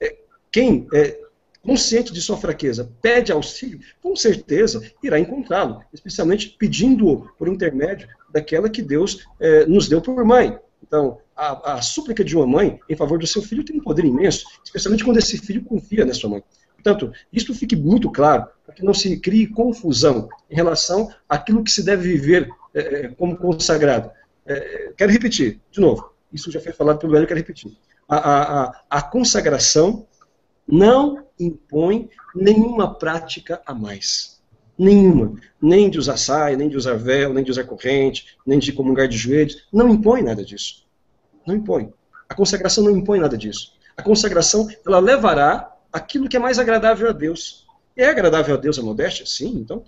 quem é consciente de sua fraqueza pede auxílio, com certeza irá encontrá-lo, especialmente pedindo-o por intermédio daquela que Deus nos deu por mãe. Então, a súplica de uma mãe em favor do seu filho tem um poder imenso, especialmente quando esse filho confia na sua mãe. Portanto, isso fique muito claro, para que não se crie confusão em relação àquilo que se deve viver como consagrado. Quero repetir, de novo, isso já foi falado pelo Hélio, quero repetir. A consagração não impõe nenhuma prática a mais. Nenhuma. Nem de usar saia, nem de usar véu, nem de usar corrente, nem de comungar de joelhos. Não impõe nada disso. Não impõe. A consagração não impõe nada disso. A consagração, ela levará aquilo que é mais agradável a Deus. É agradável a Deus a modéstia? Sim, então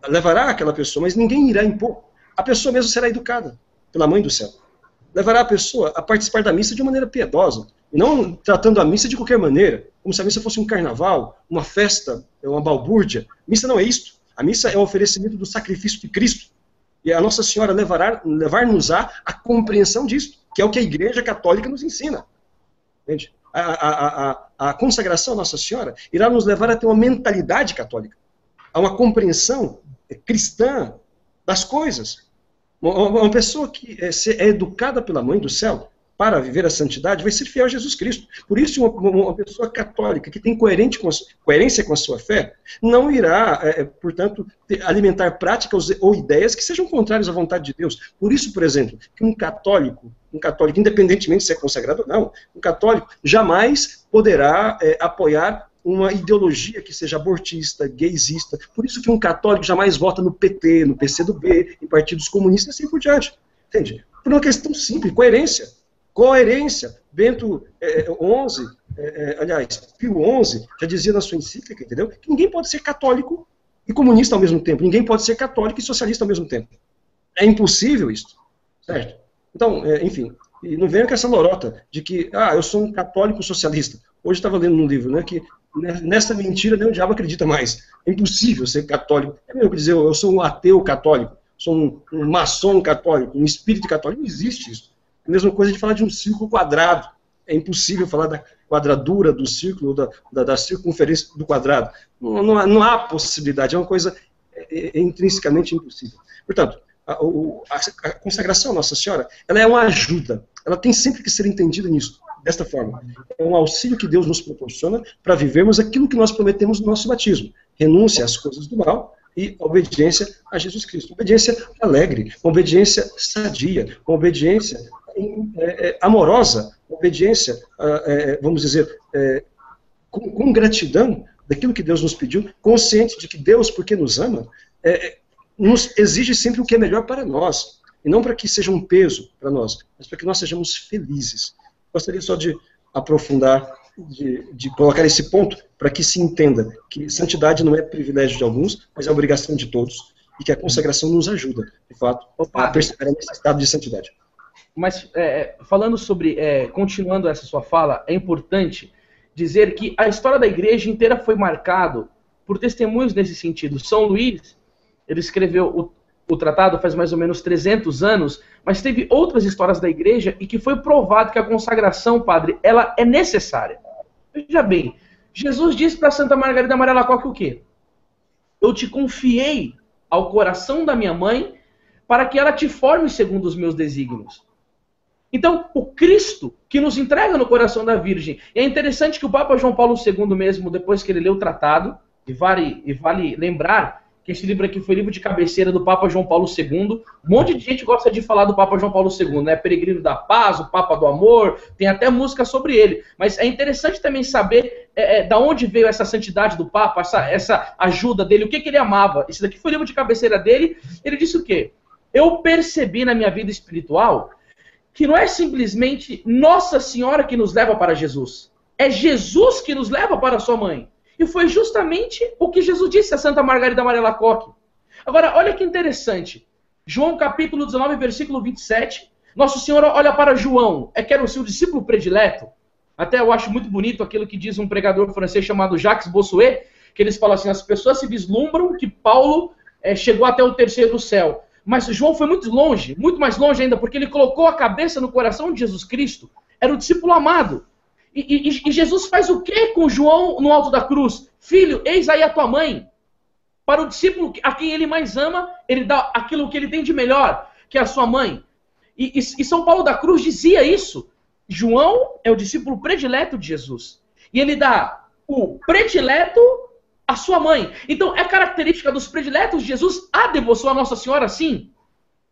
levará aquela pessoa, mas ninguém irá impor. A pessoa mesmo será educada pela Mãe do Céu. Levará a pessoa a participar da missa de maneira piedosa, e não tratando a missa de qualquer maneira, como se a missa fosse um carnaval, uma festa, uma balbúrdia. Missa não é isto. A missa é o oferecimento do sacrifício de Cristo. E a Nossa Senhora levar-nos à compreensão disso, que é o que a Igreja Católica nos ensina. Entende? A consagração à Nossa Senhora irá nos levar a ter uma mentalidade católica, a uma compreensão cristã das coisas. Uma pessoa que é educada pela Mãe do Céu para viver a santidade vai ser fiel a Jesus Cristo. Por isso, uma pessoa católica que tem coerência com a sua fé não irá, portanto, alimentar práticas ou ideias que sejam contrárias à vontade de Deus. Por isso, por exemplo, que um católico, independentemente se é consagrado ou não, um católico jamais poderá apoiar uma ideologia que seja abortista, gaysista. Por isso que um católico jamais vota no PT, no PCdoB, em partidos comunistas e assim por diante. Entende? Por uma questão simples, coerência. Coerência. Bento XI, aliás, Pio XI, já dizia na sua encíclica, entendeu? Que ninguém pode ser católico e comunista ao mesmo tempo. Ninguém pode ser católico e socialista ao mesmo tempo. É impossível isso. Certo? Então, enfim, e não venha com essa lorota de que, eu sou um católico socialista. Hoje estava lendo num livro, né, que nessa mentira nem o diabo acredita mais. É impossível ser católico. É mesmo que dizer, eu sou um ateu católico, sou um maçom católico, um espírito católico. Não existe isso. É a mesma coisa de falar de um círculo quadrado. É impossível falar da quadradura do círculo, da circunferência do quadrado. Não há possibilidade, é uma coisa intrinsecamente impossível. Portanto, a consagração à Nossa Senhora, ela é uma ajuda. Ela tem sempre que ser entendida nisso, desta forma. É um auxílio que Deus nos proporciona para vivermos aquilo que nós prometemos no nosso batismo. Renúncia às coisas do mal e obediência a Jesus Cristo. Obediência alegre, obediência sadia, obediência amorosa, obediência, vamos dizer, com gratidão daquilo que Deus nos pediu, consciente de que Deus, porque nos ama, nos exige sempre o que é melhor para nós, e não para que seja um peso para nós, mas para que nós sejamos felizes. Gostaria só de aprofundar, de colocar esse ponto, para que se entenda que santidade não é privilégio de alguns, mas é obrigação de todos, e que a consagração nos ajuda, de fato, a perceber esse estado de santidade. Mas, falando sobre, continuando essa sua fala, é importante dizer que a história da igreja inteira foi marcada por testemunhos nesse sentido. São Luís, ele escreveu o tratado faz mais ou menos 300 anos, mas teve outras histórias da igreja e que foi provado que a consagração, padre, ela é necessária. Veja bem, Jesus disse para Santa Margarida Maria Alacoque o quê? Eu te confiei ao coração da minha mãe para que ela te forme segundo os meus desígnios. Então, o Cristo que nos entrega no coração da Virgem. E é interessante que o Papa João Paulo II mesmo, depois que ele leu o tratado, e vale lembrar que esse livro aqui foi livro de cabeceira do Papa João Paulo II. Um monte de gente gosta de falar do Papa João Paulo II, né? Peregrino da Paz, o Papa do Amor, tem até música sobre ele. Mas é interessante também saber da onde veio essa santidade do Papa, essa ajuda dele, o que ele amava. Esse daqui foi o livro de cabeceira dele. Ele disse o quê? Eu percebi na minha vida espiritual que não é simplesmente Nossa Senhora que nos leva para Jesus. É Jesus que nos leva para sua mãe. E foi justamente o que Jesus disse a Santa Margarida Maria Alacoque. Agora, olha que interessante. João capítulo 19, versículo 27. Nossa Senhora olha para João, que era o seu discípulo predileto. Até eu acho muito bonito aquilo que diz um pregador francês chamado Jacques Bossuet, que eles falam assim, as pessoas se vislumbram que Paulo chegou até o terceiro céu. Mas João foi muito longe, muito mais longe ainda, porque ele colocou a cabeça no coração de Jesus Cristo. Era o discípulo amado. E Jesus faz o que com João no alto da cruz? Filho, eis aí a tua mãe. Para o discípulo a quem ele mais ama, ele dá aquilo que ele tem de melhor, que é a sua mãe. E São Paulo da Cruz dizia isso. João é o discípulo predileto de Jesus. E ele dá o predileto à sua mãe. Então, é característica dos prediletos de Jesus a devoção à Nossa Senhora, sim.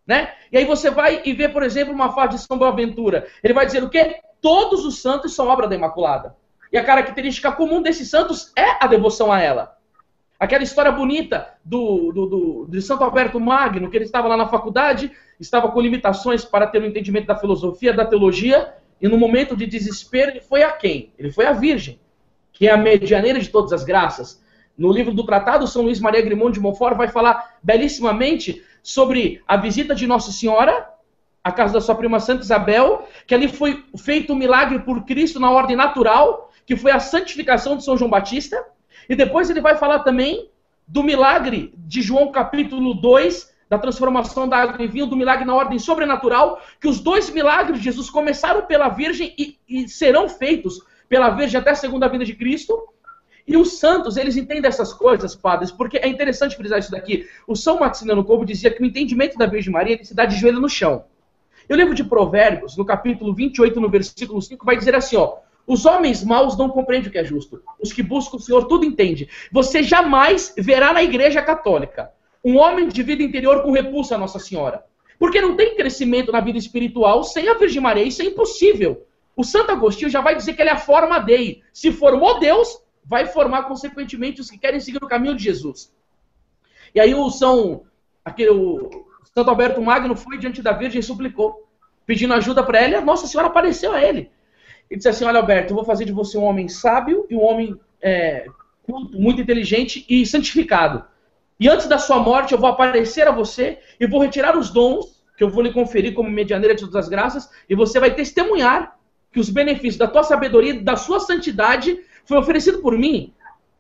Né? E aí você vai e vê, por exemplo, uma fala de São Boaventura. Ele vai dizer o quê? Todos os santos são obra da Imaculada. E a característica comum desses santos é a devoção a ela. Aquela história bonita de Santo Alberto Magno, que ele estava lá na faculdade, estava com limitações para ter o entendimento da filosofia, da teologia, e no momento de desespero ele foi a quem? Ele foi à Virgem, que é a medianeira de todas as graças. No livro do Tratado, São Luís Maria Grimond de Montfort vai falar belíssimamente sobre a visita de Nossa Senhora à casa da sua prima Santa Isabel, que ali foi feito um milagre por Cristo na ordem natural, que foi a santificação de São João Batista. E depois ele vai falar também do milagre de João capítulo 2, da transformação da água em vinho, do milagre na ordem sobrenatural, que os dois milagres de Jesus começaram pela Virgem e serão feitos pela Virgem até a segunda vinda de Cristo. E os santos, eles entendem essas coisas, padres, porque é interessante frisar isso daqui. O São Maximiano Kolbe dizia que o entendimento da Virgem Maria ele se dá de joelho no chão. E o livro de Provérbios, no capítulo 28, no versículo 5, vai dizer assim, ó: os homens maus não compreendem o que é justo. Os que buscam o Senhor tudo entende. Você jamais verá na Igreja Católica um homem de vida interior com repulsa a Nossa Senhora. Porque não tem crescimento na vida espiritual sem a Virgem Maria. Isso é impossível. O Santo Agostinho já vai dizer que ele é a forma Dei. Se formou Deus, vai formar consequentemente os que querem seguir o caminho de Jesus. E aí o Santo Alberto Magno foi diante da Virgem e suplicou, pedindo ajuda para ela, e a Nossa Senhora apareceu a ele. E disse assim: olha, Alberto, eu vou fazer de você um homem sábio e um homem culto, muito inteligente e santificado. E antes da sua morte eu vou aparecer a você e vou retirar os dons que eu vou lhe conferir como medianeira de todas as graças, e você vai testemunhar que os benefícios da tua sabedoria e da sua santidade foi oferecido por mim.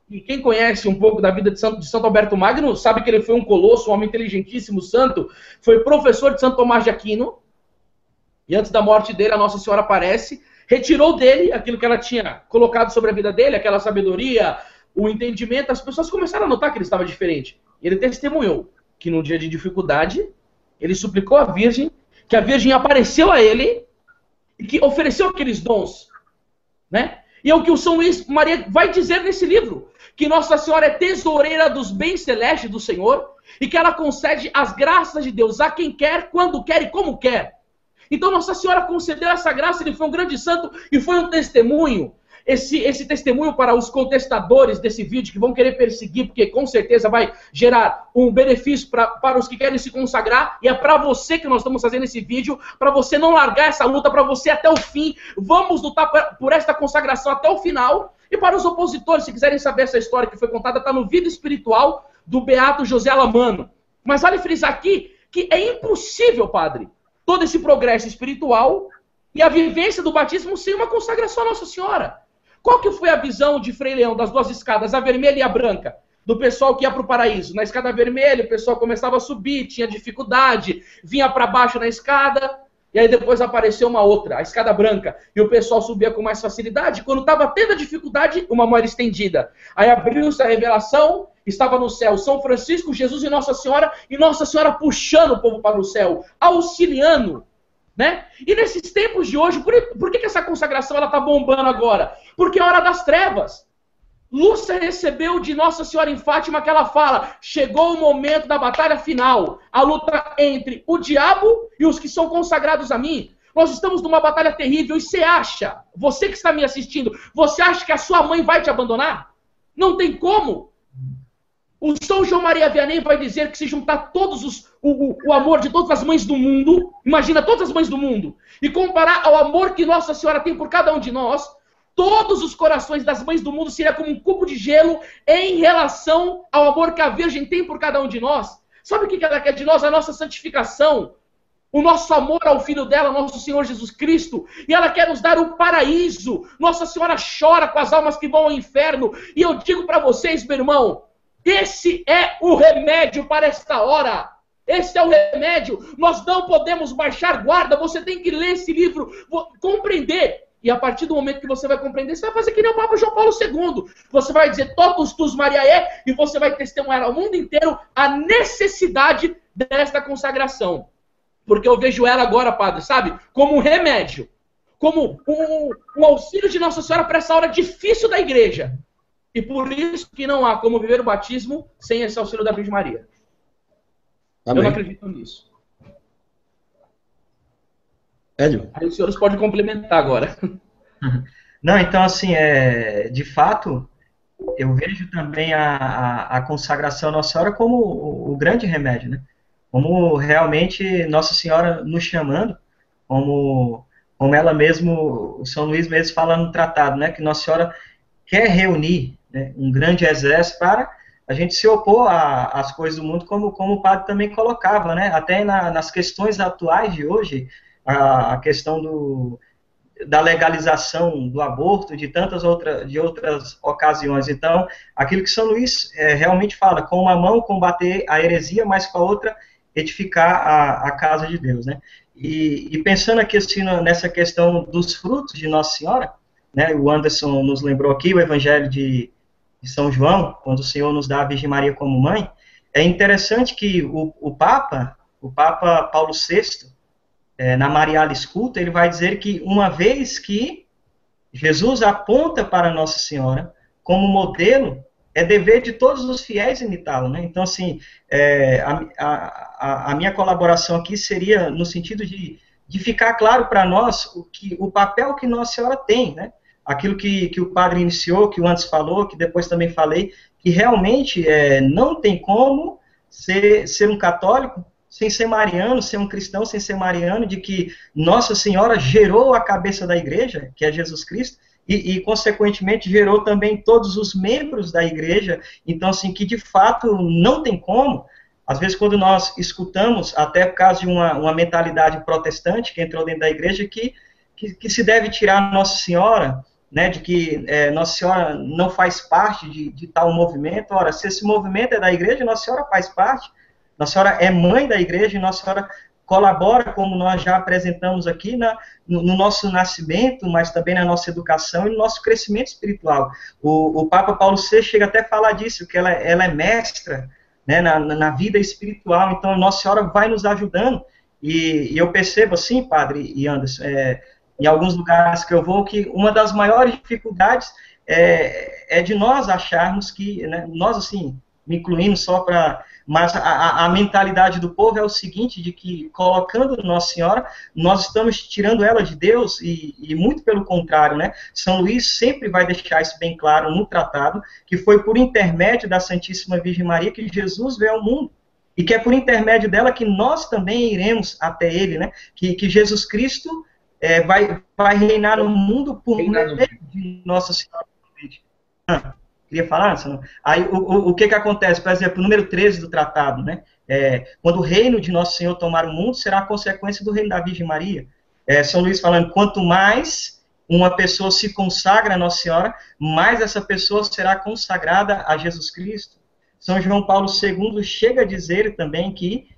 E quem conhece um pouco da vida de Santo Alberto Magno sabe que ele foi um colosso, um homem inteligentíssimo, santo, foi professor de Santo Tomás de Aquino, e antes da morte dele a Nossa Senhora aparece, retirou dele aquilo que ela tinha colocado sobre a vida dele, aquela sabedoria, o entendimento. As pessoas começaram a notar que ele estava diferente. E ele testemunhou que no dia de dificuldade, ele suplicou à Virgem, que a Virgem apareceu a ele e que ofereceu aqueles dons. Né? E é o que o São Luís Maria vai dizer nesse livro, que Nossa Senhora é tesoureira dos bens celestes do Senhor e que ela concede as graças de Deus a quem quer, quando quer e como quer. Então Nossa Senhora concedeu essa graça, ele foi um grande santo e foi um testemunho. Esse testemunho para os contestadores desse vídeo que vão querer perseguir, porque com certeza vai gerar um benefício para os que querem se consagrar, e é para você que nós estamos fazendo esse vídeo, para você não largar essa luta, para você até o fim. Vamos lutar por esta consagração até o final. E para os opositores, se quiserem saber essa história que foi contada, está no Vida Espiritual do Beato José Alamano. Mas vale frisar aqui que é impossível, padre, todo esse progresso espiritual e a vivência do batismo sem uma consagração à Nossa Senhora. Qual que foi a visão de Frei Leão das duas escadas, a vermelha e a branca, do pessoal que ia para o paraíso? Na escada vermelha, o pessoal começava a subir, tinha dificuldade, vinha para baixo na escada, e aí depois apareceu uma outra, a escada branca, e o pessoal subia com mais facilidade. Quando estava tendo a dificuldade, uma mão era estendida. Aí abriu-se a revelação, estava no céu São Francisco, Jesus e Nossa Senhora puxando o povo para o céu, auxiliando. Né? E nesses tempos de hoje, por que essa consagração está bombando agora? Porque é hora das trevas. Lúcia recebeu de Nossa Senhora em Fátima que ela fala: chegou o momento da batalha final, a luta entre o diabo e os que são consagrados a mim. Nós estamos numa batalha terrível e você acha, você que está me assistindo, você acha que a sua mãe vai te abandonar? Não tem como. O São João Maria Vianney vai dizer que se juntar o amor de todas as mães do mundo, imagina todas as mães do mundo, e comparar ao amor que Nossa Senhora tem por cada um de nós, todos os corações das mães do mundo seria como um cubo de gelo em relação ao amor que a Virgem tem por cada um de nós. Sabe o que ela quer de nós? A nossa santificação, o nosso amor ao Filho dela, nosso Senhor Jesus Cristo, e ela quer nos dar o paraíso. Nossa Senhora chora com as almas que vão ao inferno, e eu digo para vocês, meu irmão, esse é o remédio para esta hora. Esse é o remédio. Nós não podemos baixar guarda. Você tem que ler esse livro, compreender. E a partir do momento que você vai compreender, você vai fazer que nem o Papa João Paulo II. Você vai dizer totus tus Mariae, e você vai testemunhar ao mundo inteiro a necessidade desta consagração. Porque eu vejo ela agora, padre, sabe? Como um remédio. Como um auxílio de Nossa Senhora para essa hora difícil da igreja. E por isso que não há como viver o batismo sem esse auxílio da Virgem Maria. Amém. Eu não acredito nisso. Hélio? Aí os senhores podem complementar agora. Não, então, assim, de fato, eu vejo também a consagração à Nossa Senhora como o grande remédio, né? Como realmente Nossa Senhora nos chamando, como ela mesmo, o São Luís mesmo fala no tratado, né? Que Nossa Senhora quer reunir, né, um grande exército para a gente se opor às coisas do mundo, como o padre também colocava, né? Até nas questões atuais de hoje, a questão da legalização do aborto, de tantas outras ocasiões. Então, aquilo que São Luís realmente fala, com uma mão combater a heresia, mas com a outra edificar a casa de Deus, né? E pensando aqui assim, nessa questão dos frutos de Nossa Senhora, né, o Anderson nos lembrou aqui o Evangelho de São João, quando o Senhor nos dá a Virgem Maria como mãe, é interessante que o Papa Paulo VI, na Mariale Escuta, ele vai dizer que uma vez que Jesus aponta para Nossa Senhora como modelo, é dever de todos os fiéis imitá-lo, né? Então, assim, a minha colaboração aqui seria no sentido de ficar claro para nós o papel que Nossa Senhora tem, né? Aquilo que o padre iniciou, que o antes falou, que depois também falei, que realmente não tem como ser um católico sem ser mariano, ser um cristão sem ser mariano, de que Nossa Senhora gerou a cabeça da igreja, que é Jesus Cristo, e consequentemente gerou também todos os membros da igreja, então assim, que de fato não tem como, às vezes quando nós escutamos, até por causa de uma mentalidade protestante que entrou dentro da igreja, que se deve tirar Nossa Senhora, né, de que Nossa Senhora não faz parte de tal movimento. Ora, se esse movimento é da igreja, Nossa Senhora faz parte, Nossa Senhora é mãe da igreja, e Nossa Senhora colabora, como nós já apresentamos aqui, no nosso nascimento, mas também na nossa educação e no nosso crescimento espiritual. O Papa Paulo VI chega até a falar disso, que ela é mestra, né, na vida espiritual, então Nossa Senhora vai nos ajudando, e eu percebo assim, padre e Anderson, em alguns lugares que eu vou, que uma das maiores dificuldades é de nós acharmos que, né, nós assim, me incluindo só para... Mas a mentalidade do povo é o seguinte, de que colocando Nossa Senhora, nós estamos tirando ela de Deus, e muito pelo contrário, né? São Luís sempre vai deixar isso bem claro no tratado, que foi por intermédio da Santíssima Virgem Maria que Jesus veio ao mundo, e que é por intermédio dela que nós também iremos até ele, né? Que Jesus Cristo vai reinar no mundo por meio de Nossa Senhora. Queria falar? Aí o que acontece? Por exemplo, o número 13 do tratado, né? Quando o reino de Nosso Senhor tomar o mundo, será a consequência do reino da Virgem Maria. São Luís falando, quanto mais uma pessoa se consagra a Nossa Senhora, mais essa pessoa será consagrada a Jesus Cristo. São João Paulo II chega a dizer também que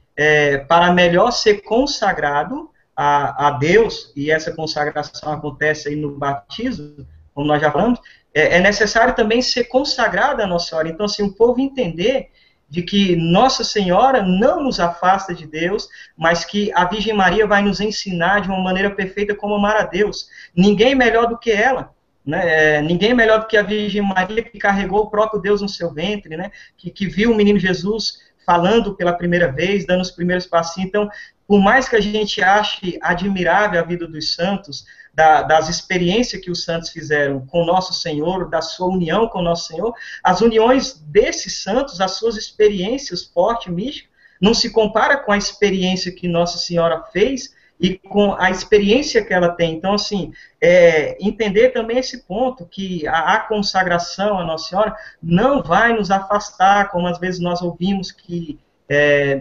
para melhor ser consagrado a Deus, e essa consagração acontece aí no batismo, como nós já falamos, é necessário também ser consagrada a Nossa Senhora. Então, assim, o povo entender de que Nossa Senhora não nos afasta de Deus, mas que a Virgem Maria vai nos ensinar de uma maneira perfeita como amar a Deus. Ninguém melhor do que ela, né? Ninguém melhor do que a Virgem Maria, que carregou o próprio Deus no seu ventre, né? Que viu o menino Jesus falando pela primeira vez, dando os primeiros passinhos. Então, por mais que a gente ache admirável a vida dos santos, das experiências que os santos fizeram com Nosso Senhor, da sua união com Nosso Senhor, as uniões desses santos, as suas experiências fortes, místicas, não se compara com a experiência que Nossa Senhora fez e com a experiência que ela tem. Então, assim, entender também esse ponto, que a consagração à Nossa Senhora não vai nos afastar, como às vezes nós ouvimos que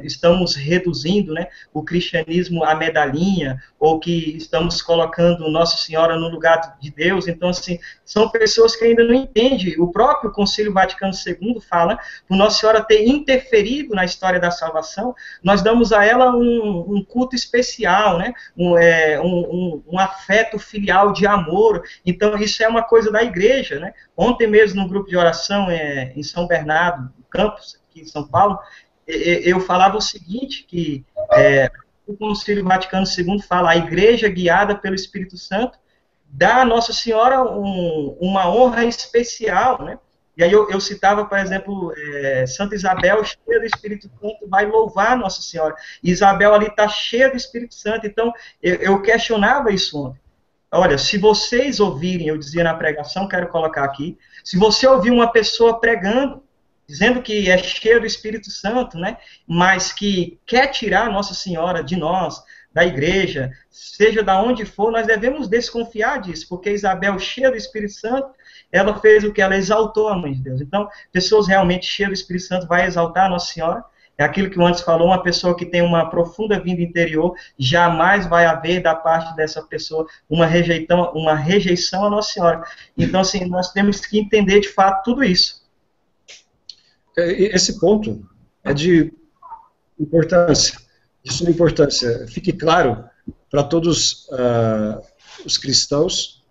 estamos reduzindo, né, o cristianismo à medalhinha, ou que estamos colocando Nossa Senhora no lugar de Deus. Então, assim, são pessoas que ainda não entendem. O próprio Concílio Vaticano II fala, por Nossa Senhora ter interferido na história da salvação, nós damos a ela um culto especial, né, um afeto filial de amor. Então, isso é uma coisa da igreja, né? Ontem mesmo, no grupo de oração em São Bernardo, campus, aqui em São Paulo, eu falava o seguinte, que o Concílio Vaticano II fala, a igreja guiada pelo Espírito Santo dá a Nossa Senhora uma honra especial, né? E aí eu citava, por exemplo, Santa Isabel, cheia do Espírito Santo, vai louvar Nossa Senhora. Isabel ali está cheia do Espírito Santo, então eu questionava isso ontem. Olha, se vocês ouvirem, eu dizia na pregação, quero colocar aqui, se você ouvir uma pessoa pregando, dizendo que é cheia do Espírito Santo, né, mas que quer tirar Nossa Senhora de nós, da igreja, seja da onde for, nós devemos desconfiar disso, porque Isabel, cheia do Espírito Santo, ela fez o que? Ela exaltou a Mãe de Deus. Então, pessoas realmente cheias do Espírito Santo vai exaltar a Nossa Senhora. É aquilo que o antes falou, uma pessoa que tem uma profunda vida interior, jamais vai haver da parte dessa pessoa uma rejeição à Nossa Senhora. Então, assim, nós temos que entender de fato tudo isso. Esse ponto é de importância, de suma importância. Fique claro para todos os cristãos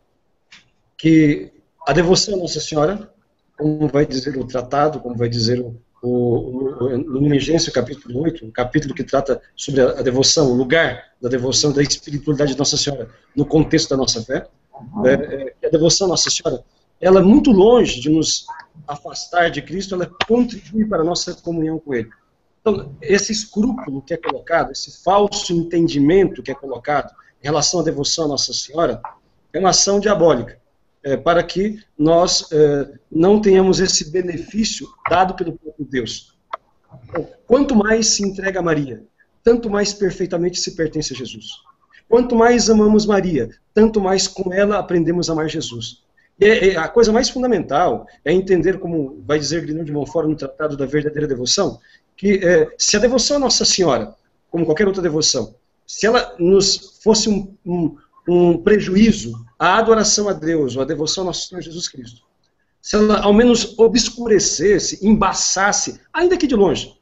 que a devoção à Nossa Senhora, como vai dizer o tratado, como vai dizer no Emergência, capítulo 8, um capítulo que trata sobre a devoção, o lugar da devoção, da espiritualidade de Nossa Senhora no contexto da nossa fé. A devoção à Nossa Senhora, ela é muito longe de nos afastar de Cristo, ela contribui para a nossa comunhão com Ele. Então, esse escrúpulo que é colocado, esse falso entendimento que é colocado em relação à devoção à Nossa Senhora, é uma ação diabólica, para que nós não tenhamos esse benefício dado pelo próprio Deus. Então, quanto mais se entrega a Maria, tanto mais perfeitamente se pertence a Jesus. Quanto mais amamos Maria, tanto mais com ela aprendemos a amar Jesus. E a coisa mais fundamental é entender, como vai dizer Grignion de Montfort no Tratado da Verdadeira Devoção, que se a devoção à Nossa Senhora, como qualquer outra devoção, se ela nos fosse um prejuízo à adoração a Deus, ou à devoção ao nosso Senhor Jesus Cristo, se ela ao menos obscurecesse, embaçasse, ainda que de longe,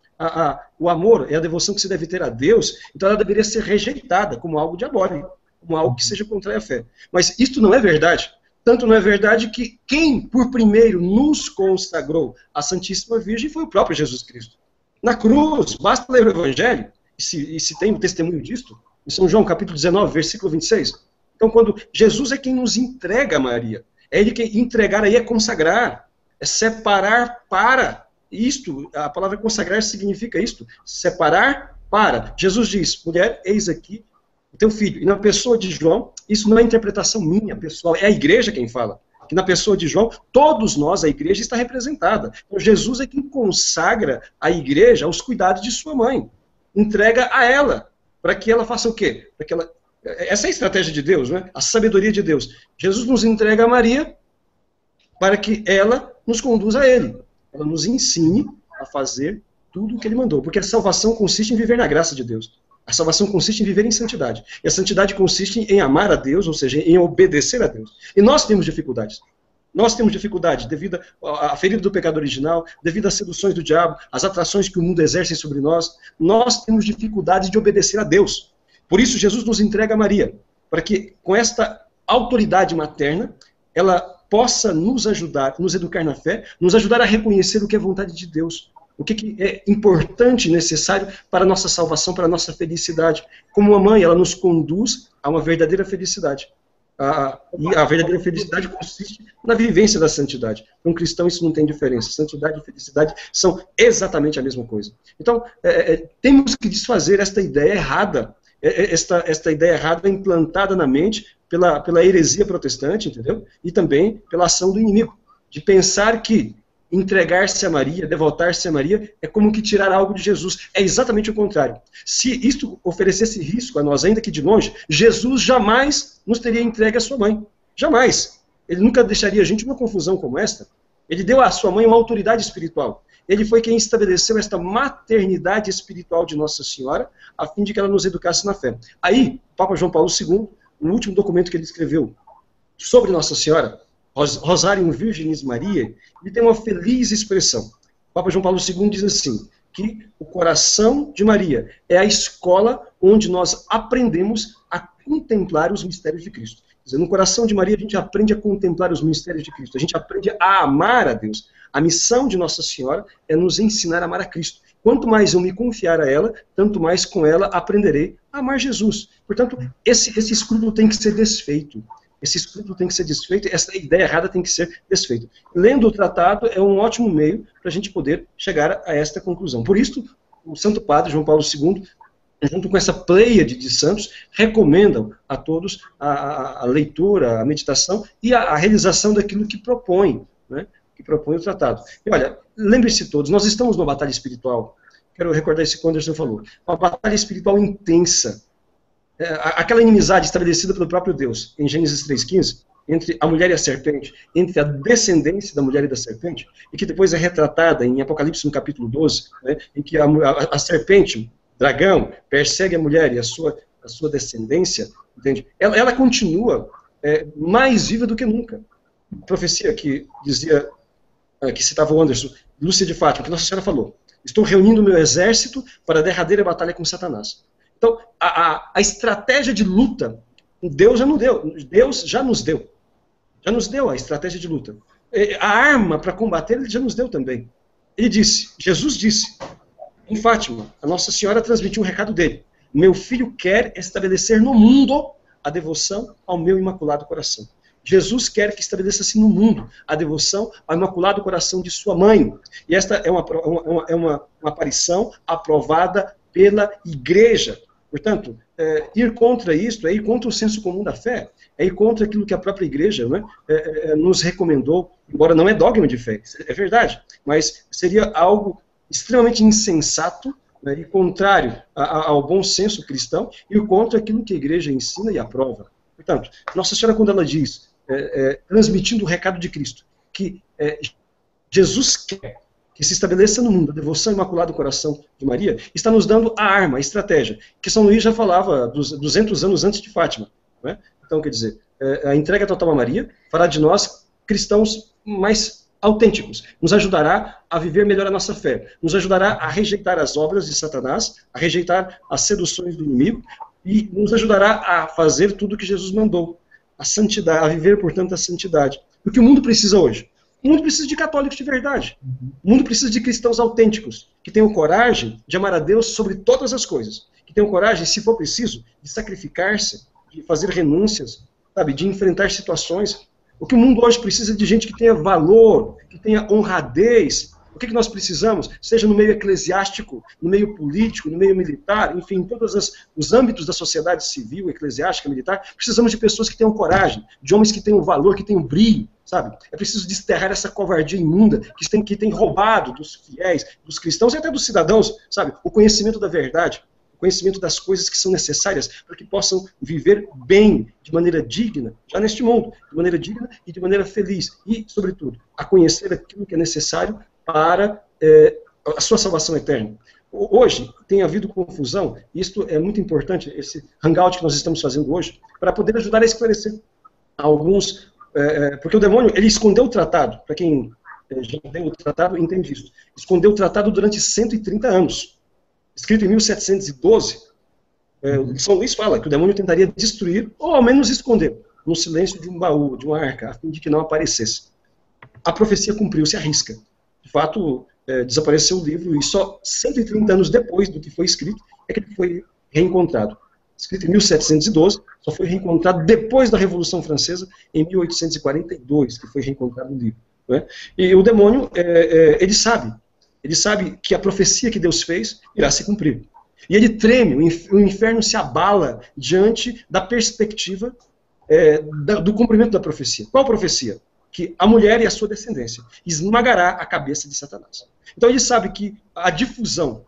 o amor e a devoção que se deve ter a Deus, então ela deveria ser rejeitada como algo diabólico, como algo que seja contrário à fé. Mas isto não é verdade. Tanto não é verdade que quem, por primeiro, nos consagrou à Santíssima Virgem foi o próprio Jesus Cristo. Na cruz, basta ler o Evangelho, e se tem um testemunho disto, em São João, capítulo 19, versículo 26. Então, quando Jesus é quem nos entrega a Maria, é Ele quem entregar aí é consagrar, é separar para. Isto, a palavra consagrar significa isto, separar para. Jesus diz, mulher, eis aqui o teu filho. E na pessoa de João, isso não é interpretação minha, pessoal, é a igreja quem fala. Que na pessoa de João, todos nós, a igreja está representada. Então Jesus é quem consagra a igreja aos cuidados de sua mãe. Entrega a ela, para que ela faça o quê? Para que ela... Essa é a estratégia de Deus, né? A sabedoria de Deus. Jesus nos entrega a Maria para que ela nos conduza a Ele. Ela nos ensine a fazer tudo o que Ele mandou. Porque a salvação consiste em viver na graça de Deus. A salvação consiste em viver em santidade. E a santidade consiste em amar a Deus, ou seja, em obedecer a Deus. E nós temos dificuldades. Nós temos dificuldade devido à ferida do pecado original, devido às seduções do diabo, às atrações que o mundo exerce sobre nós. Nós temos dificuldade de obedecer a Deus. Por isso, Jesus nos entrega a Maria, para que, com esta autoridade materna, ela possa nos ajudar, nos educar na fé, nos ajudar a reconhecer o que é vontade de Deus. O que é importante e necessário para a nossa salvação, para a nossa felicidade. Como uma mãe, ela nos conduz a uma verdadeira felicidade. E a verdadeira felicidade consiste na vivência da santidade. Para um cristão isso não tem diferença. Santidade e felicidade são exatamente a mesma coisa. Então, temos que desfazer esta ideia errada, esta ideia errada implantada na mente pela heresia protestante, entendeu? E também pela ação do inimigo, de pensar que entregar-se a Maria, devotar-se a Maria, é como que tirar algo de Jesus. É exatamente o contrário. Se isto oferecesse risco a nós, ainda que de longe, Jesus jamais nos teria entregue a sua mãe. Jamais. Ele nunca deixaria a gente numa confusão como esta. Ele deu à sua mãe uma autoridade espiritual. Ele foi quem estabeleceu esta maternidade espiritual de Nossa Senhora, a fim de que ela nos educasse na fé. Aí, o Papa João Paulo II, no último documento que ele escreveu sobre Nossa Senhora, Rosarium Virginis Mariae, ele tem uma feliz expressão. O Papa João Paulo II diz assim, que o coração de Maria é a escola onde nós aprendemos a contemplar os mistérios de Cristo. Quer dizer, no coração de Maria a gente aprende a contemplar os mistérios de Cristo, a gente aprende a amar a Deus. A missão de Nossa Senhora é nos ensinar a amar a Cristo. quanto mais eu me confiar a ela, tanto mais com ela aprenderei a amar Jesus. Portanto, esse escrúpulo tem que ser desfeito. Esse escrúpulo tem que ser desfeito, essa ideia errada tem que ser desfeita. Lendo o tratado é um ótimo meio para a gente poder chegar a esta conclusão. Por isso, o Santo Padre João Paulo II, junto com essa pleiade de santos, recomendam a todos a leitura, a meditação e a realização daquilo que propõe, né, que propõe o tratado. E olha, lembre-se todos, nós estamos numa batalha espiritual, quero recordar isso que o Anderson falou, uma batalha espiritual intensa, aquela inimizade estabelecida pelo próprio Deus, em Gênesis 3,15, entre a mulher e a serpente, entre a descendência da mulher e da serpente, e que depois é retratada em Apocalipse no capítulo 12, né, em que a serpente, dragão, persegue a mulher e a sua descendência, entende? Ela continua mais viva do que nunca. A profecia que dizia, que citava o Anderson, Lúcia de Fátima, que Nossa Senhora falou, estou reunindo meu exército para a derradeira batalha com Satanás. Então, a estratégia de luta, Deus já nos deu, Deus já nos deu. Já nos deu a estratégia de luta. A arma para combater, ele já nos deu também. Ele disse, Jesus disse, em Fátima, a Nossa Senhora transmitiu um recado dele. Meu filho quer estabelecer no mundo a devoção ao meu Imaculado Coração. Jesus quer que estabeleça-se no mundo a devoção ao Imaculado Coração de sua mãe. E esta é uma aparição aprovada pela Igreja. Portanto, ir contra isto é ir contra o senso comum da fé, é ir contra aquilo que a própria Igreja, né, nos recomendou, embora não é dogma de fé, é verdade, mas seria algo extremamente insensato, né, e contrário ao bom senso cristão, e contra aquilo que a Igreja ensina e aprova. Portanto, Nossa Senhora, quando ela diz, transmitindo o recado de Cristo, que Jesus quer que se estabeleça no mundo a devoção ao Imaculado Coração de Maria, está nos dando a arma, a estratégia, que São Luís já falava 200 anos antes de Fátima. Né? Então, quer dizer, a entrega total a Maria fará de nós cristãos mais autênticos, nos ajudará a viver melhor a nossa fé, nos ajudará a rejeitar as obras de Satanás, a rejeitar as seduções do inimigo, e nos ajudará a fazer tudo o que Jesus mandou, a santidade, a viver, portanto, a santidade. O que o mundo precisa hoje? O mundo precisa de católicos de verdade. O mundo precisa de cristãos autênticos, que tenham coragem de amar a Deus sobre todas as coisas, que tenham coragem, se for preciso, de sacrificar-se, de fazer renúncias, sabe, de enfrentar situações. O que o mundo hoje precisa é de gente que tenha valor, que tenha honradez. O que nós precisamos? Seja no meio eclesiástico, no meio político, no meio militar, enfim, em todos os âmbitos da sociedade civil, eclesiástica, militar, precisamos de pessoas que tenham coragem, de homens que tenham valor, que tenham brilho, sabe? É preciso desterrar essa covardia imunda que tem roubado dos fiéis, dos cristãos e até dos cidadãos, sabe? O conhecimento da verdade, o conhecimento das coisas que são necessárias para que possam viver bem, de maneira digna, já neste mundo, de maneira digna e de maneira feliz. E, sobretudo, a conhecer aquilo que é necessário para a sua salvação eterna. Hoje tem havido confusão, e isto é muito importante, esse hangout que nós estamos fazendo hoje, para poder ajudar a esclarecer alguns, porque o demônio, ele escondeu o tratado, para quem já leu o tratado entende isso, escondeu o tratado durante 130 anos, escrito em 1712, São Luís fala que o demônio tentaria destruir, ou ao menos esconder, no silêncio de um baú, de uma arca, a fim de que não aparecesse. A profecia cumpriu-se à risca. De fato, desapareceu o livro e só 130 anos depois do que foi escrito é que ele foi reencontrado. Escrito em 1712, só foi reencontrado depois da Revolução Francesa, em 1842, que foi reencontrado o livro. Né? E o demônio, ele sabe que a profecia que Deus fez irá se cumprir. E ele treme, o inferno se abala diante da perspectiva do cumprimento da profecia. Qual profecia? Que a mulher e a sua descendência esmagará a cabeça de Satanás. Então ele sabe que a difusão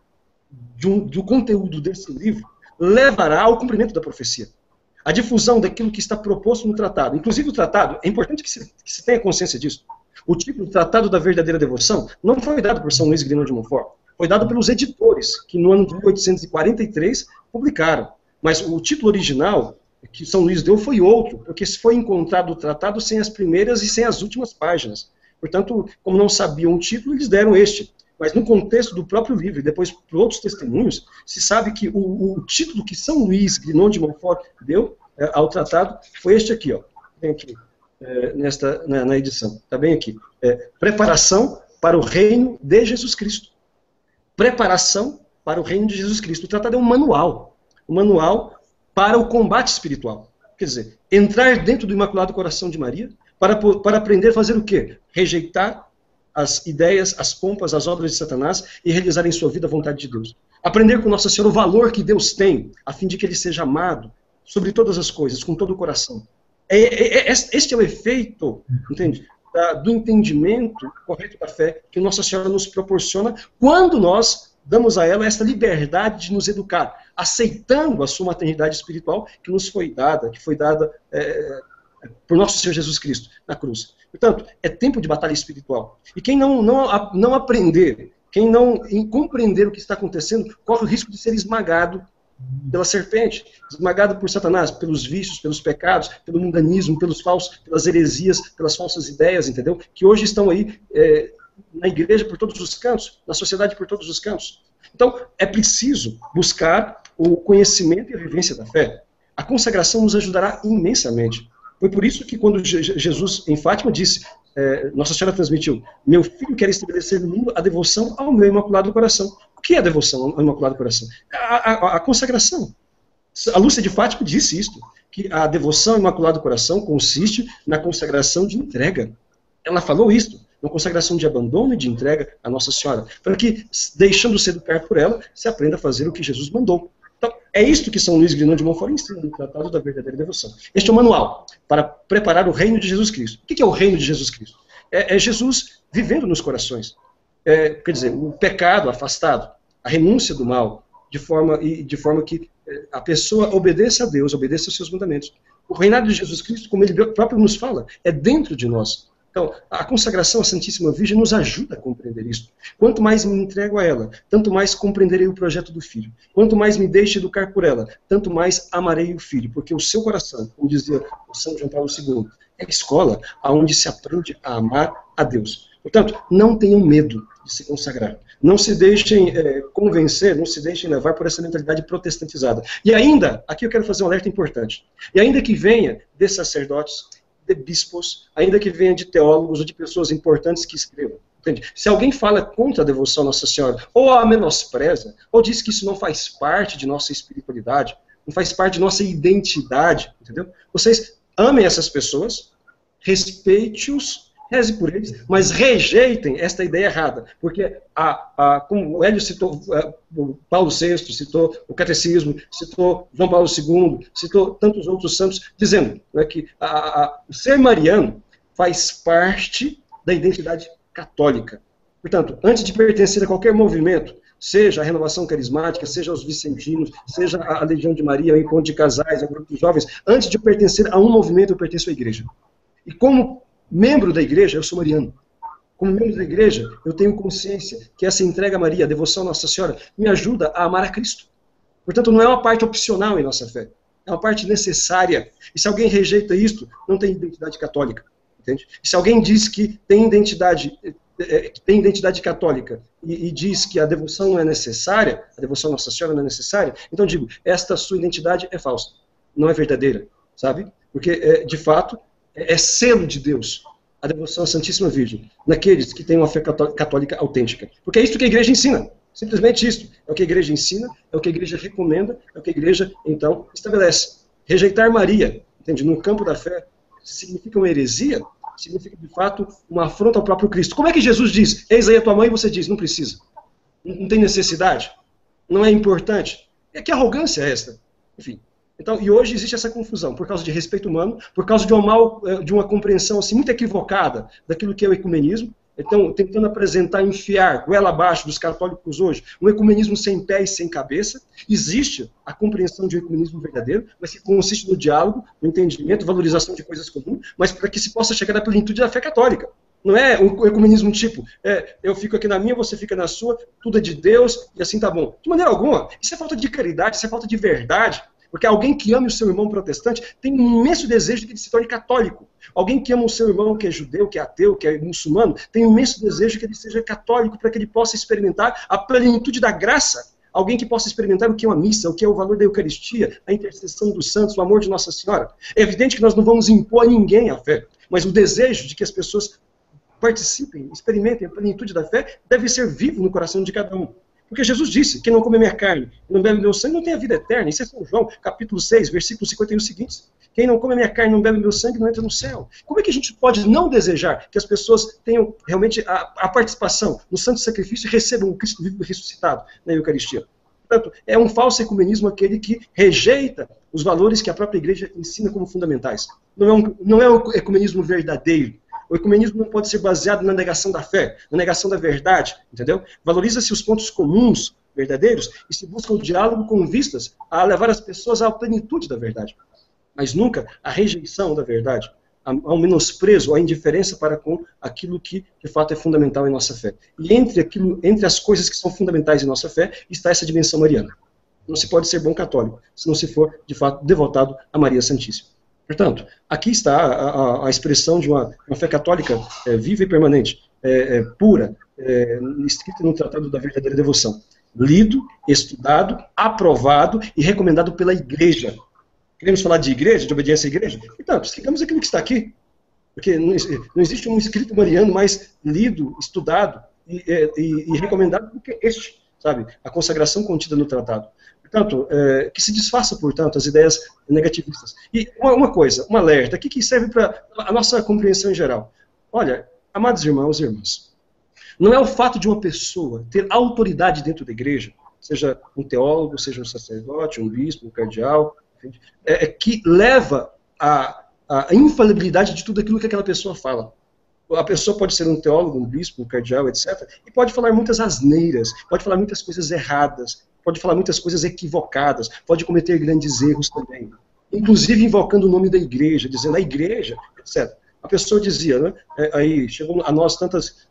do conteúdo desse livro levará ao cumprimento da profecia. A difusão daquilo que está proposto no tratado. Inclusive o tratado, é importante que se tenha consciência disso. O título Tratado da Verdadeira Devoção não foi dado por São Luís Grignon de Montfort, foi dado pelos editores, que no ano de 1843 publicaram. Mas o título original que São Luís deu foi outro, porque foi encontrado o tratado sem as primeiras e sem as últimas páginas. Portanto, como não sabiam o título, eles deram este. Mas no contexto do próprio livro, e depois por outros testemunhos, se sabe que o título que São Luís Grignon de Montfort deu ao tratado foi este aqui, ó. Tem aqui, na edição, está bem aqui. Preparação para o reino de Jesus Cristo. preparação para o reino de Jesus Cristo. O tratado é um manual para o combate espiritual. Quer dizer, entrar dentro do Imaculado Coração de Maria para aprender a fazer o quê? Rejeitar as ideias, as pompas, as obras de Satanás e realizar em sua vida a vontade de Deus. Aprender com Nossa Senhora o valor que Deus tem, a fim de que ele seja amado sobre todas as coisas, com todo o coração. Este é o efeito, entende? Do entendimento correto da fé que Nossa Senhora nos proporciona quando nós damos a ela esta liberdade de nos educar, aceitando a sua maternidade espiritual que nos foi dada, por nosso Senhor Jesus Cristo na cruz. Portanto, é tempo de batalha espiritual. E quem não aprender, quem não compreender o que está acontecendo, corre o risco de ser esmagado pela serpente, esmagado por Satanás, pelos vícios, pelos pecados, pelo mundanismo, pelas heresias, pelas falsas ideias, entendeu? Que hoje estão aí na igreja por todos os cantos, na sociedade por todos os cantos. Então, é preciso buscar o conhecimento e a vivência da fé. A consagração nos ajudará imensamente. Foi por isso que quando Jesus, em Fátima, disse, Nossa Senhora transmitiu, meu filho quer estabelecer no mundo a devoção ao meu Imaculado Coração. O que é a devoção ao Imaculado Coração? A consagração. A Lúcia de Fátima disse isto, que a devoção ao Imaculado Coração consiste na consagração de entrega. Ela falou isto, uma consagração de abandono e de entrega à Nossa Senhora, para que, deixando-se educar por ela, se aprenda a fazer o que Jesus mandou. Então, é isto que São Luís Grignon de Montfort ensina no Tratado da Verdadeira Devoção. Este é o manual para preparar o reino de Jesus Cristo. O que é o reino de Jesus Cristo? É Jesus vivendo nos corações. Quer dizer, o pecado afastado, a renúncia do mal, de forma que a pessoa obedeça a Deus, obedeça aos seus mandamentos. O reinado de Jesus Cristo, como ele próprio nos fala, é dentro de nós. Então, a consagração à Santíssima Virgem nos ajuda a compreender isso. Quanto mais me entrego a ela, tanto mais compreenderei o projeto do Filho. Quanto mais me deixo educar por ela, tanto mais amarei o Filho. Porque o seu coração, como dizia o São João Paulo II, é a escola onde se aprende a amar a Deus. Portanto, não tenham medo de se consagrar. Não se deixem convencer, não se deixem levar por essa mentalidade protestantizada. E ainda, aqui eu quero fazer um alerta importante. E ainda que venha de sacerdotes, de bispos, ainda que venha de teólogos ou de pessoas importantes que escrevam. Entende? Se alguém fala contra a devoção à Nossa Senhora, ou a menospreza, ou diz que isso não faz parte de nossa espiritualidade, não faz parte de nossa identidade, entendeu? Vocês amem essas pessoas, respeite-os, reze por eles, mas rejeitem esta ideia errada, porque como o Hélio citou, o Paulo VI citou o Catecismo, citou João Paulo II, citou tantos outros santos, dizendo, né, que o ser mariano faz parte da identidade católica. Portanto, antes de pertencer a qualquer movimento, seja a Renovação Carismática, seja os Vicentinos, seja a Legião de Maria, o Encontro de Casais, o Grupo de Jovens, antes de eu pertencer a um movimento, eu pertenço à igreja. E como membro da igreja, eu sou mariano. Como membro da igreja, eu tenho consciência que essa entrega a Maria, a devoção a Nossa Senhora, me ajuda a amar a Cristo. Portanto, não é uma parte opcional em nossa fé, é uma parte necessária. E se alguém rejeita isto, não tem identidade católica. Entende? E se alguém diz que tem identidade católica e diz que a devoção não é necessária, a devoção a Nossa Senhora não é necessária, então digo, esta sua identidade é falsa, não é verdadeira, sabe? Porque, de fato, é selo de Deus, a devoção à Santíssima Virgem, naqueles que têm uma fé católica autêntica. Porque é isso que a igreja ensina, simplesmente isso. É o que a igreja ensina, é o que a igreja recomenda, é o que a igreja, então, estabelece. Rejeitar Maria, entende? No campo da fé, significa uma heresia, significa, de fato, uma afronta ao próprio Cristo. Como é que Jesus diz, eis aí a tua mãe, e você diz, não precisa, não tem necessidade, não é importante? Que arrogância é esta? Enfim. Então, e hoje existe essa confusão, por causa de respeito humano, por causa de uma compreensão assim, muito equivocada daquilo que é o ecumenismo. Então, tentando apresentar, enfiar goela abaixo dos católicos hoje, um ecumenismo sem pé e sem cabeça. Existe a compreensão de um ecumenismo verdadeiro, mas que consiste no diálogo, no entendimento, valorização de coisas comuns, mas para que se possa chegar à plenitude da fé católica. Não é um ecumenismo tipo, eu fico aqui na minha, você fica na sua, tudo é de Deus e assim tá bom. De maneira alguma, isso é falta de caridade, isso é falta de verdade. Porque alguém que ama o seu irmão protestante tem um imenso desejo de que ele se torne católico. Alguém que ama o seu irmão que é judeu, que é ateu, que é muçulmano, tem um imenso desejo de que ele seja católico para que ele possa experimentar a plenitude da graça. Alguém que possa experimentar o que é uma missa, o que é o valor da Eucaristia, a intercessão dos santos, o amor de Nossa Senhora. É evidente que nós não vamos impor a ninguém a fé, mas o desejo de que as pessoas participem, experimentem a plenitude da fé deve ser vivo no coração de cada um. Porque Jesus disse, quem não come minha carne, não bebe meu sangue, não tem a vida eterna. Isso é São João, capítulo 6, versículo 51 seguintes. Quem não come minha carne, não bebe meu sangue, não entra no céu. Como é que a gente pode não desejar que as pessoas tenham realmente a participação no santo sacrifício e recebam o Cristo vivo e ressuscitado na Eucaristia? Portanto, é um falso ecumenismo aquele que rejeita os valores que a própria igreja ensina como fundamentais. Não é um ecumenismo verdadeiro. O ecumenismo não pode ser baseado na negação da fé, na negação da verdade, entendeu? Valoriza-se os pontos comuns, verdadeiros, e se busca o diálogo com vistas a levar as pessoas à plenitude da verdade. Mas nunca a rejeição da verdade, ao menosprezo, à indiferença para com aquilo que, de fato, é fundamental em nossa fé. E entre as coisas que são fundamentais em nossa fé, está essa dimensão mariana. Não se pode ser bom católico se não se for, de fato, devotado a Maria Santíssima. Portanto, aqui está a expressão de uma fé católica viva e permanente, pura, escrita no Tratado da Verdadeira Devoção. Lido, estudado, aprovado e recomendado pela Igreja. Queremos falar de igreja, de obediência à igreja? Então, sigamos aquilo que está aqui. Porque não existe um escrito mariano mais lido, estudado e recomendado do que este, sabe? A consagração contida no tratado. Portanto, que se desfaça, portanto, as ideias negativistas. E uma coisa, um alerta, aqui que serve para a nossa compreensão em geral. Olha, amados irmãos e irmãs, não é o fato de uma pessoa ter autoridade dentro da igreja, seja um teólogo, seja um sacerdote, um bispo, um cardeal, que leva à infalibilidade de tudo aquilo que aquela pessoa fala. A pessoa pode ser um teólogo, um bispo, um cardeal, etc., e pode falar muitas asneiras, pode falar muitas coisas erradas, pode falar muitas coisas equivocadas, pode cometer grandes erros também, inclusive invocando o nome da igreja, dizendo a igreja, etc. A pessoa dizia, né, aí chegou a nós tantas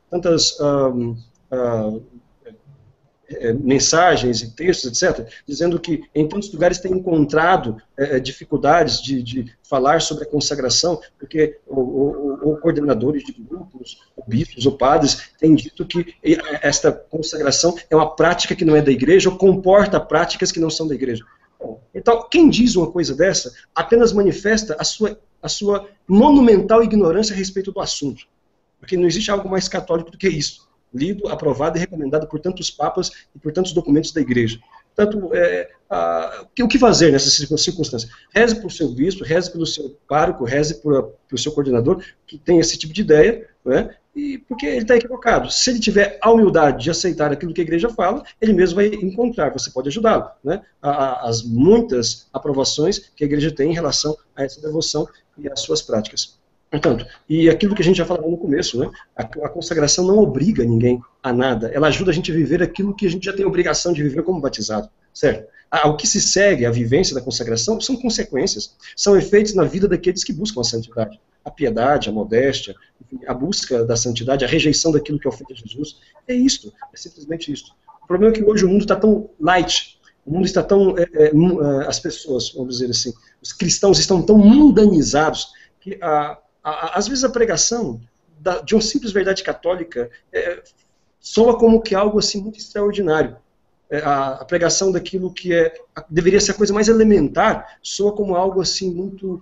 mensagens e textos, etc., dizendo que em tantos lugares tem encontrado dificuldades de falar sobre a consagração, porque ou coordenadores de grupos, ou bispos, ou padres, têm dito que esta consagração é uma prática que não é da igreja, ou comporta práticas que não são da igreja. Bom, então, quem diz uma coisa dessa apenas manifesta a sua monumental ignorância a respeito do assunto, porque não existe algo mais católico do que isso. Lido, aprovado e recomendado por tantos papas e por tantos documentos da igreja. Portanto, o que fazer nessas circunstâncias? Reze por seu bispo, reze pelo seu pároco, reze pelo seu coordenador, que tem esse tipo de ideia, né? E porque ele está equivocado. Se ele tiver a humildade de aceitar aquilo que a igreja fala, ele mesmo vai encontrar, você pode ajudá-lo, né? As muitas aprovações que a igreja tem em relação a essa devoção e às suas práticas. Portanto, e aquilo que a gente já falou no começo, né? A consagração não obriga ninguém a nada, ela ajuda a gente a viver aquilo que a gente já tem a obrigação de viver como batizado, certo? O que se segue, a vivência da consagração, são consequências, são efeitos na vida daqueles que buscam a santidade. A piedade, a modéstia, enfim, a busca da santidade, a rejeição daquilo que ofende a Jesus, é isto, é simplesmente isto. O problema é que hoje o mundo está tão light, o mundo está tão, as pessoas, vamos dizer assim, os cristãos estão tão mundanizados, que às vezes a pregação de uma simples verdade católica soa como que algo assim muito extraordinário. A pregação daquilo que deveria ser a coisa mais elementar soa como algo assim muito,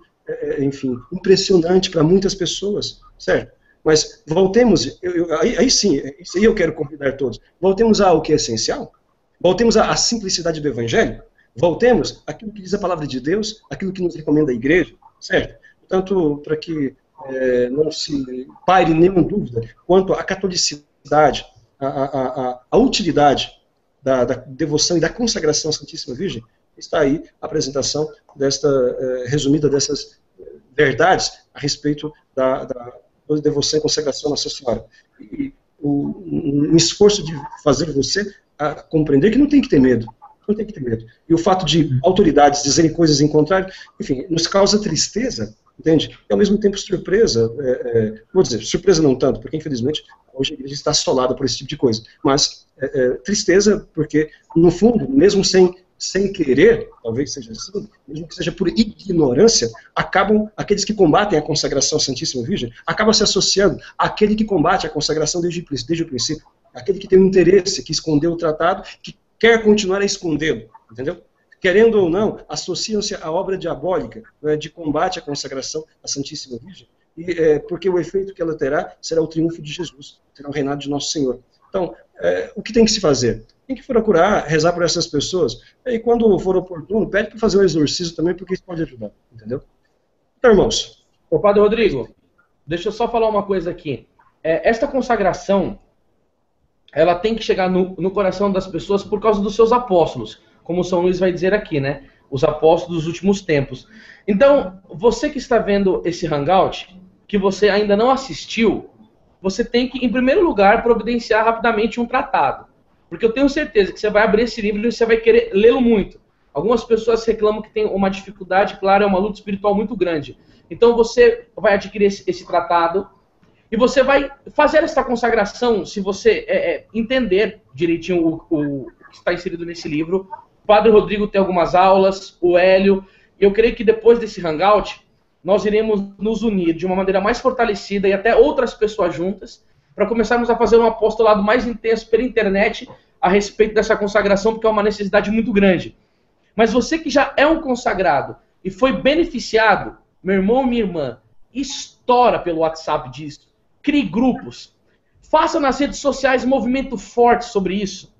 enfim, impressionante para muitas pessoas, certo? Mas voltemos, aí sim, isso aí eu quero convidar todos, voltemos ao que é essencial, voltemos à simplicidade do Evangelho, voltemos àquilo que diz a palavra de Deus, aquilo que nos recomenda a igreja, certo? Portanto, para que não se paire nenhuma dúvida quanto à catolicidade, à utilidade da devoção e da consagração à Santíssima Virgem, está aí a apresentação resumida dessas verdades a respeito da devoção e consagração à Nossa Senhora. E um esforço de fazer você a compreender que não tem que ter medo. Não tem que ter medo. E o fato de autoridades dizerem coisas em contrário, enfim, nos causa tristeza, entende? E ao mesmo tempo surpresa, vou dizer, surpresa não tanto, porque infelizmente hoje a igreja está assolada por esse tipo de coisa, mas tristeza porque, no fundo, mesmo sem querer, talvez seja assim, mesmo que seja por ignorância, acabam, aqueles que combatem a consagração à Santíssima Virgem, acabam se associando àquele que combate a consagração desde o princípio, aquele que tem um interesse, que escondeu o tratado, que quer continuar a escondê-lo, entendeu? Querendo ou não, associam-se à obra diabólica, né, de combate à consagração à Santíssima Virgem, porque o efeito que ela terá será o triunfo de Jesus, será o reinado de Nosso Senhor. Então, o que tem que se fazer? Tem que procurar rezar por essas pessoas, e quando for oportuno, pede para fazer um exorcismo também, porque isso pode ajudar, entendeu? Então, irmãos. Ô, Padre Rodrigo, deixa eu só falar uma coisa aqui. Esta consagração, ela tem que chegar no coração das pessoas por causa dos seus apóstolos, como São Luís vai dizer aqui, né? Os apóstolos dos últimos tempos. Então, você que está vendo esse hangout, que você ainda não assistiu, você tem que, em primeiro lugar, providenciar rapidamente um tratado. Porque eu tenho certeza que você vai abrir esse livro e você vai querer lê-lo muito. Algumas pessoas reclamam que tem uma dificuldade, claro, é uma luta espiritual muito grande. Então você vai adquirir esse tratado e você vai fazer essa consagração, se você entender direitinho o que está inserido nesse livro. O Padre Rodrigo tem algumas aulas, o Hélio. Eu creio que depois desse hangout, nós iremos nos unir de uma maneira mais fortalecida e até outras pessoas juntas, para começarmos a fazer um apostolado mais intenso pela internet a respeito dessa consagração, porque é uma necessidade muito grande. Mas você que já é um consagrado e foi beneficiado, meu irmão, minha irmã, estoura pelo WhatsApp disso, crie grupos, faça nas redes sociais um movimento forte sobre isso,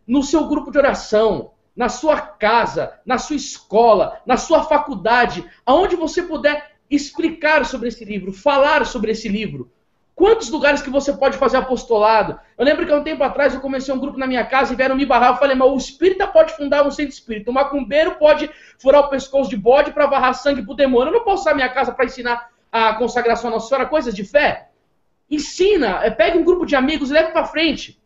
no seu grupo de oração, na sua casa, na sua escola, na sua faculdade, aonde você puder explicar sobre esse livro, falar sobre esse livro. Quantos lugares que você pode fazer apostolado? Eu lembro que há um tempo atrás eu comecei um grupo na minha casa e vieram me barrar. Eu falei, mas o espírita pode fundar um centro espírita. O macumbeiro pode furar o pescoço de bode para varrar sangue pro demônio. Eu não posso usar minha casa para ensinar a consagração à Nossa Senhora, coisas de fé. Ensina, pegue um grupo de amigos e leve para frente.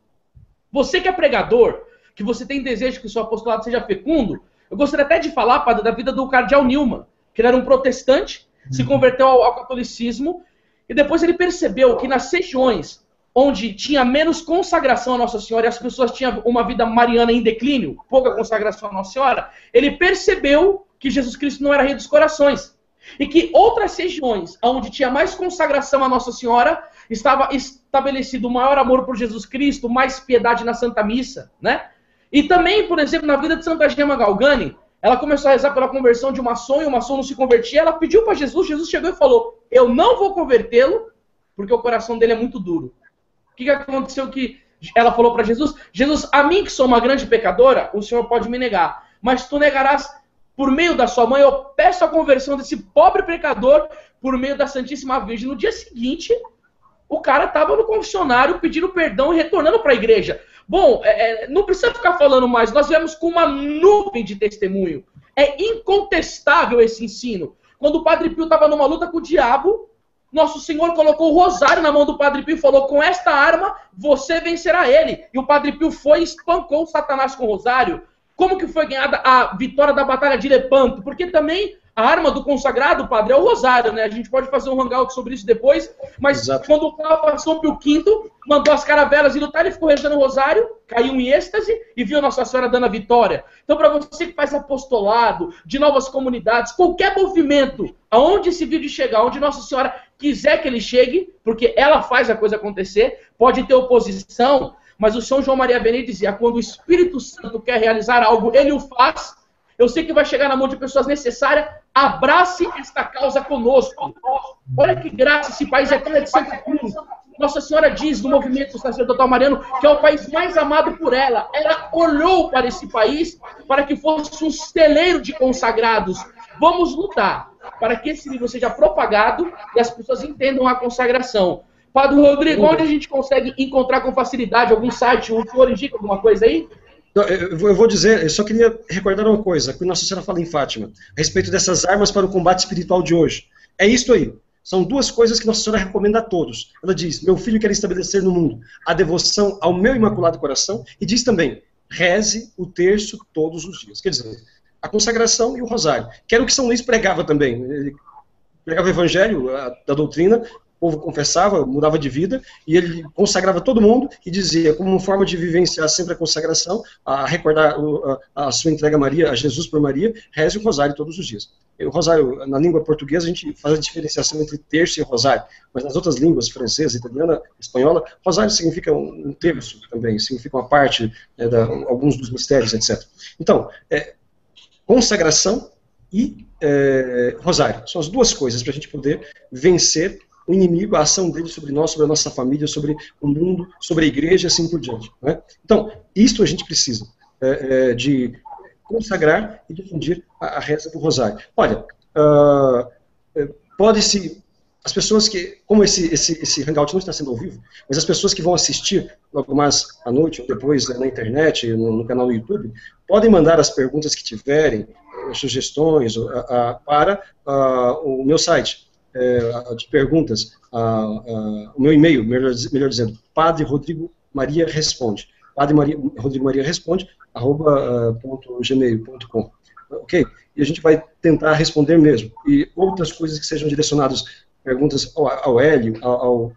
Você que é pregador, que você tem desejo que o seu apostolado seja fecundo, eu gostaria até de falar, padre, da vida do cardeal Newman, que ele era um protestante, se converteu ao catolicismo, e depois ele percebeu que nas regiões onde tinha menos consagração a Nossa Senhora e as pessoas tinham uma vida mariana em declínio, pouca consagração a Nossa Senhora, ele percebeu que Jesus Cristo não era rei dos corações. E que outras regiões onde tinha mais consagração a Nossa Senhora, estava estabelecido maior amor por Jesus Cristo, mais piedade na Santa Missa, né? E também, por exemplo, na vida de Santa Gema Galgani, ela começou a rezar pela conversão de uma maçom, e o maçom não se convertia, ela pediu para Jesus, Jesus chegou e falou, eu não vou convertê-lo, porque o coração dele é muito duro. O que aconteceu que ela falou para Jesus? Jesus, a mim que sou uma grande pecadora, o Senhor pode me negar, mas tu negarás por meio da sua mãe, eu peço a conversão desse pobre pecador por meio da Santíssima Virgem. No dia seguinte, o cara estava no confessionário pedindo perdão e retornando para a igreja. Bom, não precisa ficar falando mais, nós viemos com uma nuvem de testemunho. É incontestável esse ensino. Quando o Padre Pio estava numa luta com o diabo, Nosso Senhor colocou o rosário na mão do Padre Pio e falou, com esta arma você vencerá ele. E o Padre Pio foi e espancou o Satanás com o rosário. Como que foi ganhada a vitória da Batalha de Lepanto? Porque também a arma do consagrado, padre, é o rosário, né? A gente pode fazer um hangout sobre isso depois, mas Exato. Quando o Papa São Pio V mandou as caravelas ir lutar, ele ficou rezando o rosário, caiu em êxtase e viu Nossa Senhora dando a vitória. Então, para você que faz apostolado, de novas comunidades, qualquer movimento, aonde esse vídeo chegar, onde Nossa Senhora quiser que ele chegue, porque ela faz a coisa acontecer, pode ter oposição, mas o São João Maria Vianney dizia, quando o Espírito Santo quer realizar algo, ele o faz. Eu sei que vai chegar na mão de pessoas necessárias. Abrace esta causa conosco. Olha que graça, esse país é terra de Santa Cruz. Nossa Senhora diz no movimento sacerdotal mariano que é o país mais amado por ela. Ela olhou para esse país para que fosse um celeiro de consagrados. Vamos lutar para que esse livro seja propagado e as pessoas entendam a consagração. Padre Rodrigo, onde a gente consegue encontrar com facilidade algum site? O senhor indica alguma coisa aí? Eu vou dizer, eu só queria recordar uma coisa, que Nossa Senhora fala em Fátima, a respeito dessas armas para o combate espiritual de hoje. É isso aí. São duas coisas que Nossa Senhora recomenda a todos. Ela diz, meu filho quer estabelecer no mundo a devoção ao meu Imaculado Coração, e diz também, reze o terço todos os dias. Quer dizer, a consagração e o rosário. Que era o que São Luís pregava também. Ele pregava o evangelho, da doutrina, o povo confessava, mudava de vida, e ele consagrava todo mundo e dizia, como forma de vivenciar sempre a consagração, a recordar a sua entrega a Maria, a Jesus por Maria, reze o rosário todos os dias. E o rosário, na língua portuguesa, a gente faz a diferenciação entre terço e rosário, mas nas outras línguas, francesa, italiana, espanhola, rosário significa um terço também, significa uma parte, alguns dos mistérios, etc. Então, consagração e rosário, são as duas coisas para a gente poder vencer o inimigo, a ação dele sobre nós, sobre a nossa família, sobre o mundo, sobre a igreja, assim por diante. Né? Então, isto a gente precisa de consagrar e difundir a reza do Rosário. Olha, pode-se... As pessoas que, como esse hangout não está sendo ao vivo, mas as pessoas que vão assistir logo mais à noite ou depois na internet, no canal do YouTube, podem mandar as perguntas que tiverem, sugestões para o meu site de perguntas, o meu e-mail, melhor dizendo, Padre Rodrigo Maria Responde. Rodrigo Maria Responde, @gmail.com. Ok? E a gente vai tentar responder mesmo. E outras coisas que sejam direcionadas, perguntas ao Hélio, ao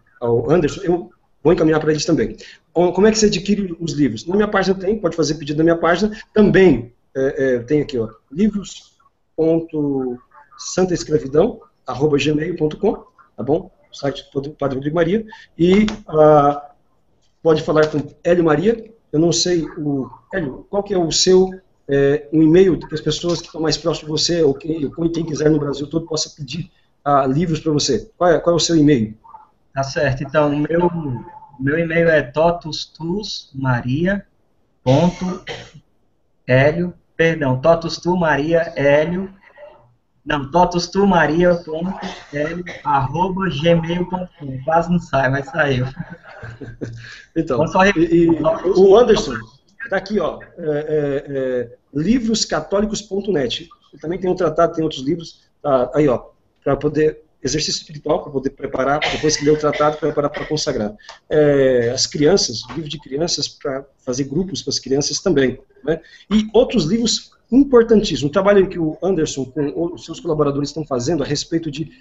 Anderson, eu vou encaminhar para eles também. Como é que você adquire os livros? Na minha página tem, pode fazer pedido na minha página. Também tem aqui, ó, livros.santaescravidão@gmail.com, tá bom? O site do Padre Rodrigo Maria. E pode falar com Hélio Maria. Eu não sei, Hélio, qual que é o seu um e-mail que as pessoas que estão mais próximas de você, ou quem quiser no Brasil todo, possa pedir livros para você. Qual é o seu e-mail? Tá certo. Então, o meu e-mail é totustumaria.hélio@gmail.com. Quase não sai, mas saiu. Então, o Anderson está aqui, ó, livroscatólicos.net. Ele também tem um tratado, tem outros livros, aí, ó, para poder, exercício espiritual, para poder preparar, depois que ler o tratado, preparar para consagrar. As crianças, livro de crianças, para fazer grupos para as crianças também. Né? E outros livros importantíssimos. O trabalho que o Anderson, com os seus colaboradores, estão fazendo a respeito de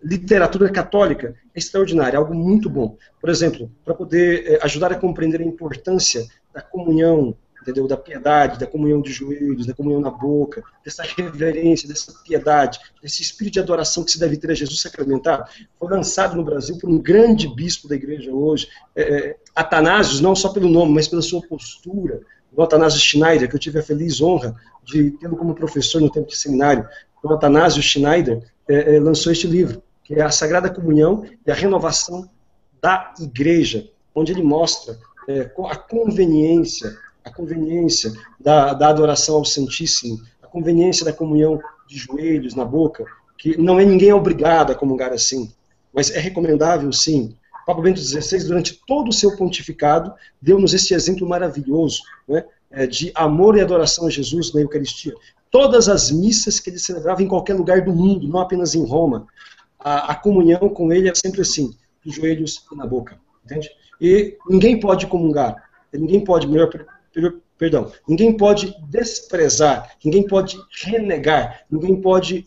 literatura católica é extraordinário, é algo muito bom. Por exemplo, para poder ajudar a compreender a importância da comunhão, entendeu? Da piedade, da comunhão de joelhos, da comunhão na boca, dessa reverência, dessa piedade, desse espírito de adoração que se deve ter a Jesus sacramentado, foi lançado no Brasil por um grande bispo da igreja hoje, Atanásio, não só pelo nome, mas pela sua postura, o Atanásio Schneider, que eu tive a feliz honra de tê-lo como professor no tempo de seminário. O Atanásio Schneider lançou este livro, que é a Sagrada Comunhão e a Renovação da Igreja, onde ele mostra a conveniência da adoração ao Santíssimo, a conveniência da comunhão de joelhos na boca, que ninguém é obrigado a comungar assim, mas é recomendável sim. O Papa Bento XVI, durante todo o seu pontificado, deu-nos esse exemplo maravilhoso, né, de amor e adoração a Jesus na Eucaristia. Todas as missas que ele celebrava em qualquer lugar do mundo, não apenas em Roma, a comunhão com ele é sempre assim, de joelhos e na boca, entende? E ninguém pode comungar, ninguém pode, ninguém pode desprezar, ninguém pode renegar, ninguém pode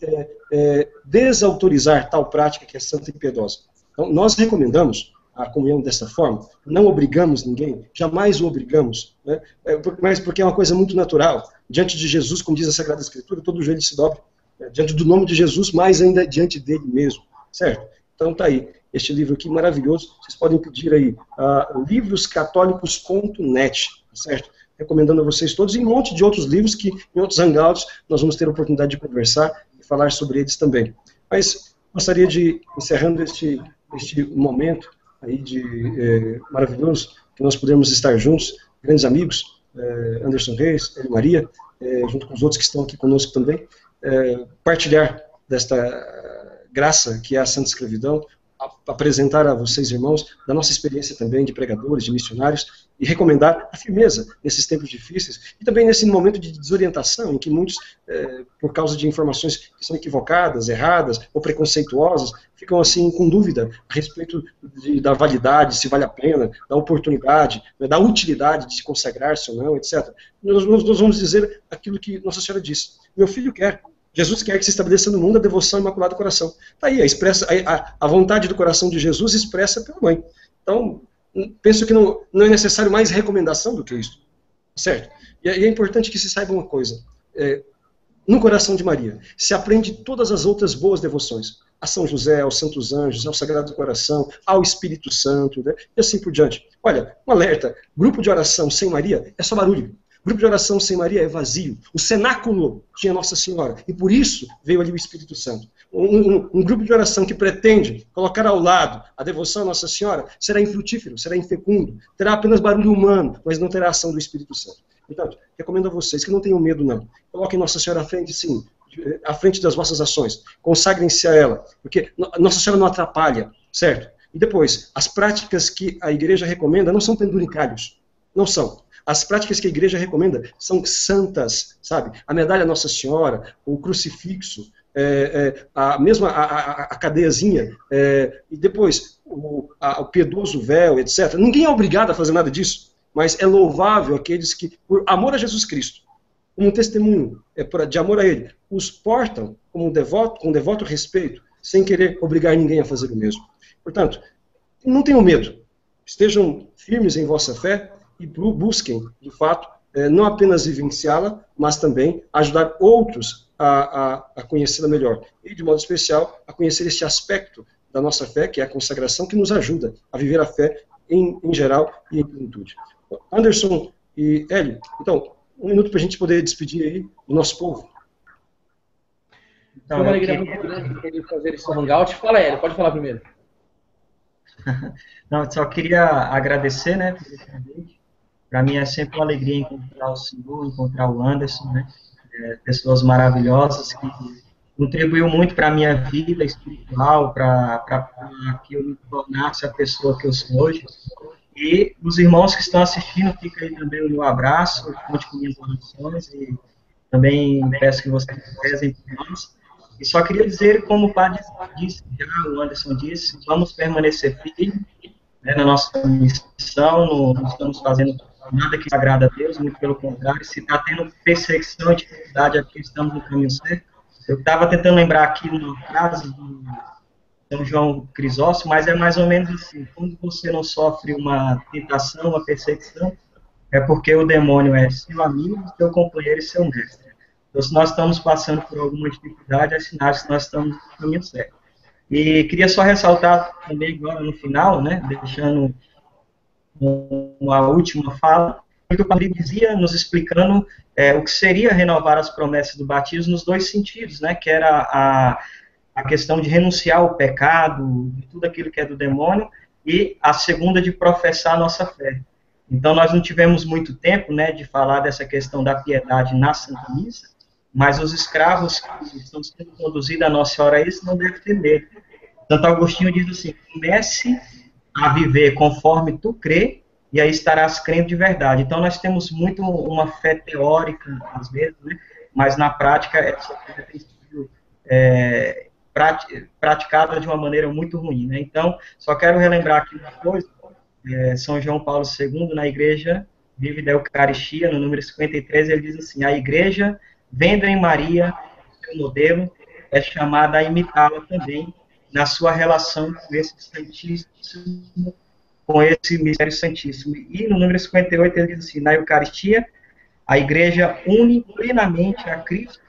desautorizar tal prática que é santa e piedosa. Então, nós recomendamos a comunhão dessa forma, não obrigamos ninguém, jamais o obrigamos, né? Mas porque é uma coisa muito natural. Diante de Jesus, como diz a Sagrada Escritura, todo joelho se dobra, diante do nome de Jesus, mais ainda diante dele mesmo, certo? Então tá aí, este livro aqui maravilhoso, vocês podem pedir aí, livroscatólicos.net, certo? Recomendando a vocês todos, e um monte de outros livros que em outros hangouts nós vamos ter a oportunidade de conversar e falar sobre eles também. Mas gostaria de, encerrando este momento aí maravilhoso, que nós podemos estar juntos, grandes amigos, Anderson Reis, Hélio Maria, junto com os outros que estão aqui conosco também, partilhar desta graça que é a Santa Escravidão, apresentar a vocês, irmãos, da nossa experiência também de pregadores, de missionários, e recomendar a firmeza nesses tempos difíceis, e também nesse momento de desorientação, em que muitos, por causa de informações que são equivocadas, erradas, ou preconceituosas, ficam assim com dúvida a respeito da validade, se vale a pena, da oportunidade, da utilidade de se consagrar-se ou não, etc. Nós vamos dizer aquilo que Nossa Senhora disse. Meu filho quer. Jesus quer que se estabeleça no mundo a devoção ao Imaculado Coração. Está aí, a vontade do coração de Jesus expressa pela mãe. Então, penso que não é necessário mais recomendação do que isso. Certo? E é importante que se saiba uma coisa. No coração de Maria se aprende todas as outras boas devoções. A São José, aos Santos Anjos, ao Sagrado Coração, ao Espírito Santo, né? E assim por diante. Olha, um alerta, grupo de oração sem Maria é só barulho. grupo de oração sem Maria é vazio. O cenáculo tinha Nossa Senhora, e por isso veio ali o Espírito Santo. Um grupo de oração que pretende colocar ao lado a devoção à Nossa Senhora será infrutífero, será infecundo, terá apenas barulho humano, mas não terá ação do Espírito Santo. Então, recomendo a vocês que não tenham medo, não. Coloquem Nossa Senhora à frente, sim, à frente das vossas ações. Consagrem-se a ela, porque Nossa Senhora não atrapalha, certo? E depois, as práticas que a igreja recomenda não são penduricalhos, não são. As práticas que a igreja recomenda são santas, sabe? A medalha Nossa Senhora, o crucifixo, a cadeiazinha, e depois o piedoso véu, etc. Ninguém é obrigado a fazer nada disso, mas é louvável aqueles que, por amor a Jesus Cristo, como um testemunho de amor a Ele, os portam como com devoto respeito, sem querer obrigar ninguém a fazer o mesmo. Portanto, não tenham medo, estejam firmes em vossa fé e busquem, de fato, não apenas vivenciá-la, mas também ajudar outros a conhecê-la melhor. E, de modo especial, a conhecer este aspecto da nossa fé, que é a consagração, que nos ajuda a viver a fé em geral e em plenitude. Anderson e Hélio, então, um minuto para a gente poder despedir aí do nosso povo. Então, uma alegria muito grande fazer esse hangout. Fala, Hélio, pode falar primeiro. Não, só queria agradecer, né, por esse convite. Para mim é sempre uma alegria encontrar o senhor, encontrar o Anderson, né, pessoas maravilhosas que contribuiu muito para a minha vida espiritual, para que eu me tornasse a pessoa que eu sou hoje. E os irmãos que estão assistindo, fica aí também o meu abraço, conte com minhas orações e também peço que vocês rezem por nós. E só queria dizer, como o padre disse, já o Anderson disse, vamos permanecer firmes, né, na nossa missão, não estamos fazendo nada que agrada a Deus, muito pelo contrário, se está tendo perseguição e dificuldade, é porque estamos no caminho certo. Eu estava tentando lembrar aqui uma frase do São João Crisóstomo, mas é mais ou menos assim, quando você não sofre uma tentação, uma perseguição, é porque o demônio é seu amigo, seu companheiro e seu mestre. Então, se nós estamos passando por alguma dificuldade, é sinal que nós estamos no caminho certo. E queria só ressaltar também agora no final, né, deixando uma última fala, que o padre dizia, nos explicando o que seria renovar as promessas do batismo nos dois sentidos, né, que era a questão de renunciar ao pecado, de tudo aquilo que é do demônio, e a segunda de professar a nossa fé. Então, nós não tivemos muito tempo, né, de falar dessa questão da piedade na Santa Missa, mas os escravos que estão sendo conduzidos a Nossa Senhora a isso não devem ter medo. Santo Agostinho diz assim, comece a viver conforme tu crê, e aí estarás crendo de verdade. Então, nós temos muito uma fé teórica, às vezes, né, mas na prática essa fé tem sido praticada de uma maneira muito ruim, né? Então, só quero relembrar aqui uma coisa, São João Paulo II, na Igreja Vive da Eucaristia, no número 53, ele diz assim, a Igreja, vendo em Maria seu modelo, é chamada a imitá-la também na sua relação com esse Santíssimo, com esse Mistério Santíssimo. E no número 58 ele diz assim, na Eucaristia, a Igreja une plenamente a Cristo,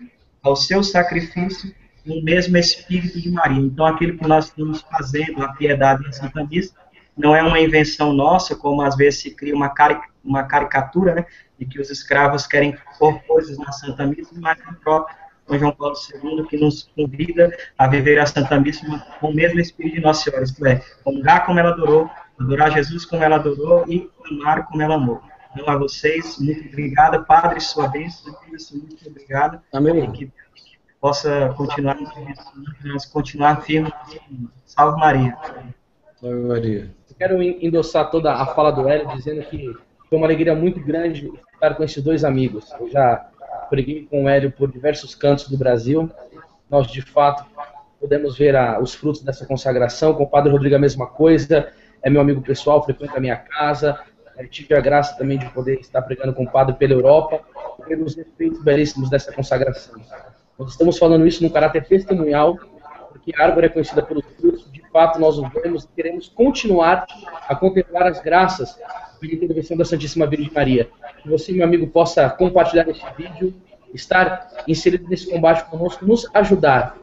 ao seu sacrifício, no mesmo Espírito de Maria. Então, aquilo que nós estamos fazendo, a piedade na Santa Missa, não é uma invenção nossa, como às vezes se cria uma caricatura, né, de que os escravos querem pôr coisas na Santa Missa, mas o próprio São João Paulo II, que nos convida a viver a Santa Missa com o mesmo Espírito de Nossa Senhora, isto é, comungar como ela adorou, adorar Jesus como ela adorou e amar como ela amou. Então, a vocês, muito obrigada, Padre, sua bênção, muito obrigado. Amém. Que possa continuar, continuar firme. Salve Maria. Salve Maria. Eu quero endossar toda a fala do Hélio, dizendo que foi uma alegria muito grande estar com esses dois amigos. Eu já preguei com o Hélio por diversos cantos do Brasil. Nós, de fato, podemos ver os frutos dessa consagração. Com o Padre Rodrigo a mesma coisa. É meu amigo pessoal, frequenta a minha casa. Eu tive a graça também de poder estar pregando com o Padre pela Europa, pelos efeitos belíssimos dessa consagração. Nós estamos falando isso num caráter testemunhal, porque a árvore é conhecida pelos frutos, de fato nós o vemos e queremos continuar a contemplar as graças pela intervenção da Santíssima Virgem Maria. Que você, meu amigo, possa compartilhar este vídeo, estar inserido nesse combate conosco, nos ajudar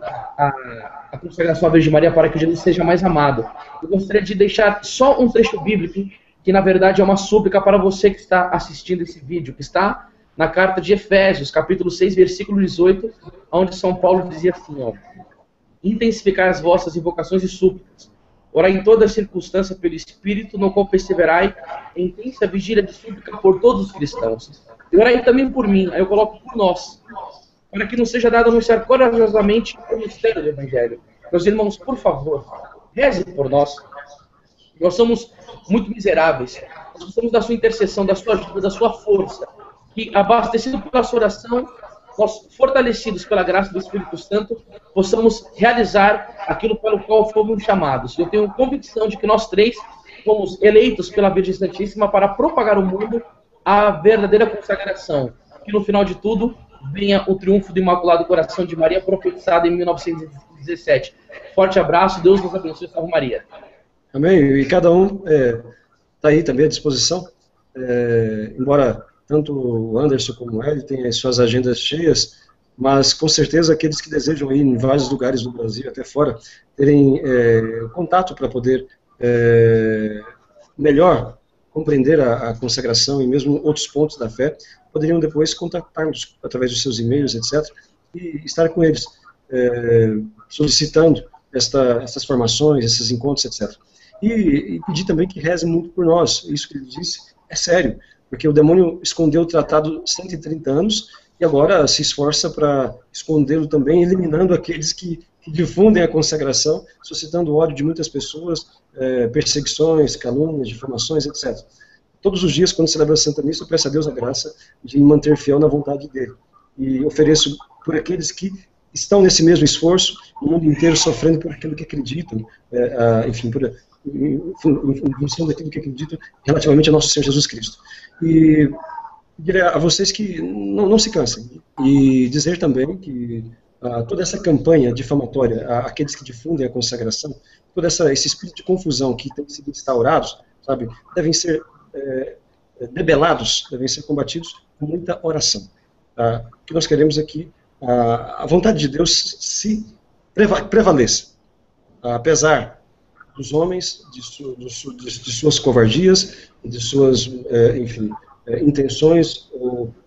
a consagração à Virgem Maria para que Jesus seja mais amado. Eu gostaria de deixar só um trecho bíblico, que na verdade é uma súplica para você que está assistindo esse vídeo, que está na carta de Efésios, capítulo 6, versículo 18, onde São Paulo dizia assim, ó, intensificar as vossas invocações e súplicas, orar em toda circunstância pelo Espírito, no qual perseverai em intensa vigília de súplica por todos os cristãos. E orai também por mim, aí eu coloco por nós, para que não seja dado anunciar corajosamente o mistério do Evangelho. Meus irmãos, por favor, reze por nós. Nós somos muito miseráveis. Nós precisamos da sua intercessão, da sua ajuda, da sua força. Que, abastecido pela sua oração, nós, fortalecidos pela graça do Espírito Santo, possamos realizar aquilo pelo qual fomos chamados. Eu tenho convicção de que nós três fomos eleitos pela Virgem Santíssima para propagar ao mundo a verdadeira consagração. Que no final de tudo venha o triunfo do Imaculado Coração de Maria, profetizado em 1917. Forte abraço, Deus nos abençoe, salve Maria. Amém. E cada um está aí também à disposição, embora tanto o Anderson como ele tenham as suas agendas cheias, mas com certeza aqueles que desejam ir em vários lugares do Brasil, até fora, terem contato para poder melhor compreender a consagração e mesmo outros pontos da fé, poderiam depois contactar-nos através dos seus e-mails, etc., e estar com eles, solicitando essas formações, esses encontros, etc. E pedir também que rezem muito por nós. Isso que ele disse é sério, porque o demônio escondeu o tratado 130 anos e agora se esforça para escondê-lo também, eliminando aqueles que difundem a consagração, suscitando o ódio de muitas pessoas, perseguições, calúnias, difamações, etc. Todos os dias, quando celebro a Santa Missa, eu peço a Deus a graça de me manter fiel na vontade dele. E ofereço por aqueles que estão nesse mesmo esforço, no mundo inteiro sofrendo por aquilo que acreditam, enfim, em função daquilo que acreditam relativamente a nosso Senhor Jesus Cristo. E diria a vocês que não se cansem. E dizer também que toda essa campanha difamatória, aqueles que difundem a consagração, todo esse espírito de confusão que tem sido instaurado, sabe, devem ser debelados, devem ser combatidos com muita oração. O que nós queremos é que a vontade de Deus se prevaleça, apesar dos homens, de suas covardias, de suas, enfim, intenções,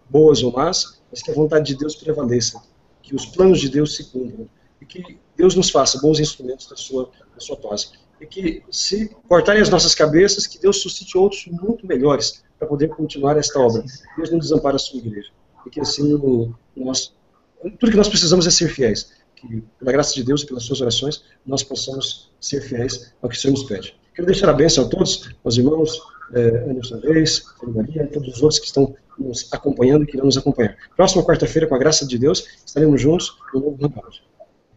boas ou más, mas que a vontade de Deus prevaleça, que os planos de Deus se cumpram, e que Deus nos faça bons instrumentos da sua paz. E que, se cortarem as nossas cabeças, que Deus suscite outros muito melhores para poder continuar esta obra. Deus não desampara a sua igreja. E que assim, tudo que nós precisamos é ser fiéis. Que, pela graça de Deus e pelas suas orações, nós possamos ser fiéis ao que o Senhor nos pede. Quero deixar a bênção a todos, aos irmãos, Anderson Reis, Maria, e todos os outros que estão nos acompanhando e que irão nos acompanhar. Próxima quarta-feira, com a graça de Deus, estaremos juntos no novo Hangout,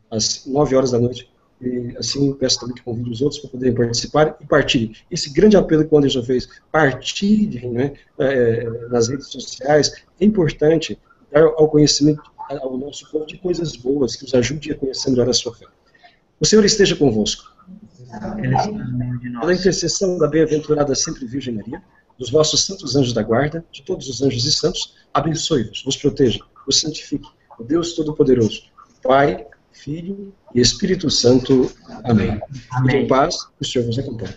às 9 horas da noite. E assim peço também que convide os outros para poderem participar e partilhem. Esse grande apelo que o Anderson fez, partilhem, né, nas redes sociais, é importante dar ao conhecimento ao nosso povo de coisas boas, que os ajude a conhecer melhor a sua fé. O Senhor esteja convosco. Ele está no meio de nós. Pela intercessão da bem-aventurada sempre Virgem Maria, dos vossos santos anjos da guarda, de todos os anjos e santos, abençoe-vos, vos proteja, vos santifique, o Deus Todo-Poderoso, Pai, Filho e Espírito Santo. Amém. Amém. E com paz, o Senhor vos acompanhe.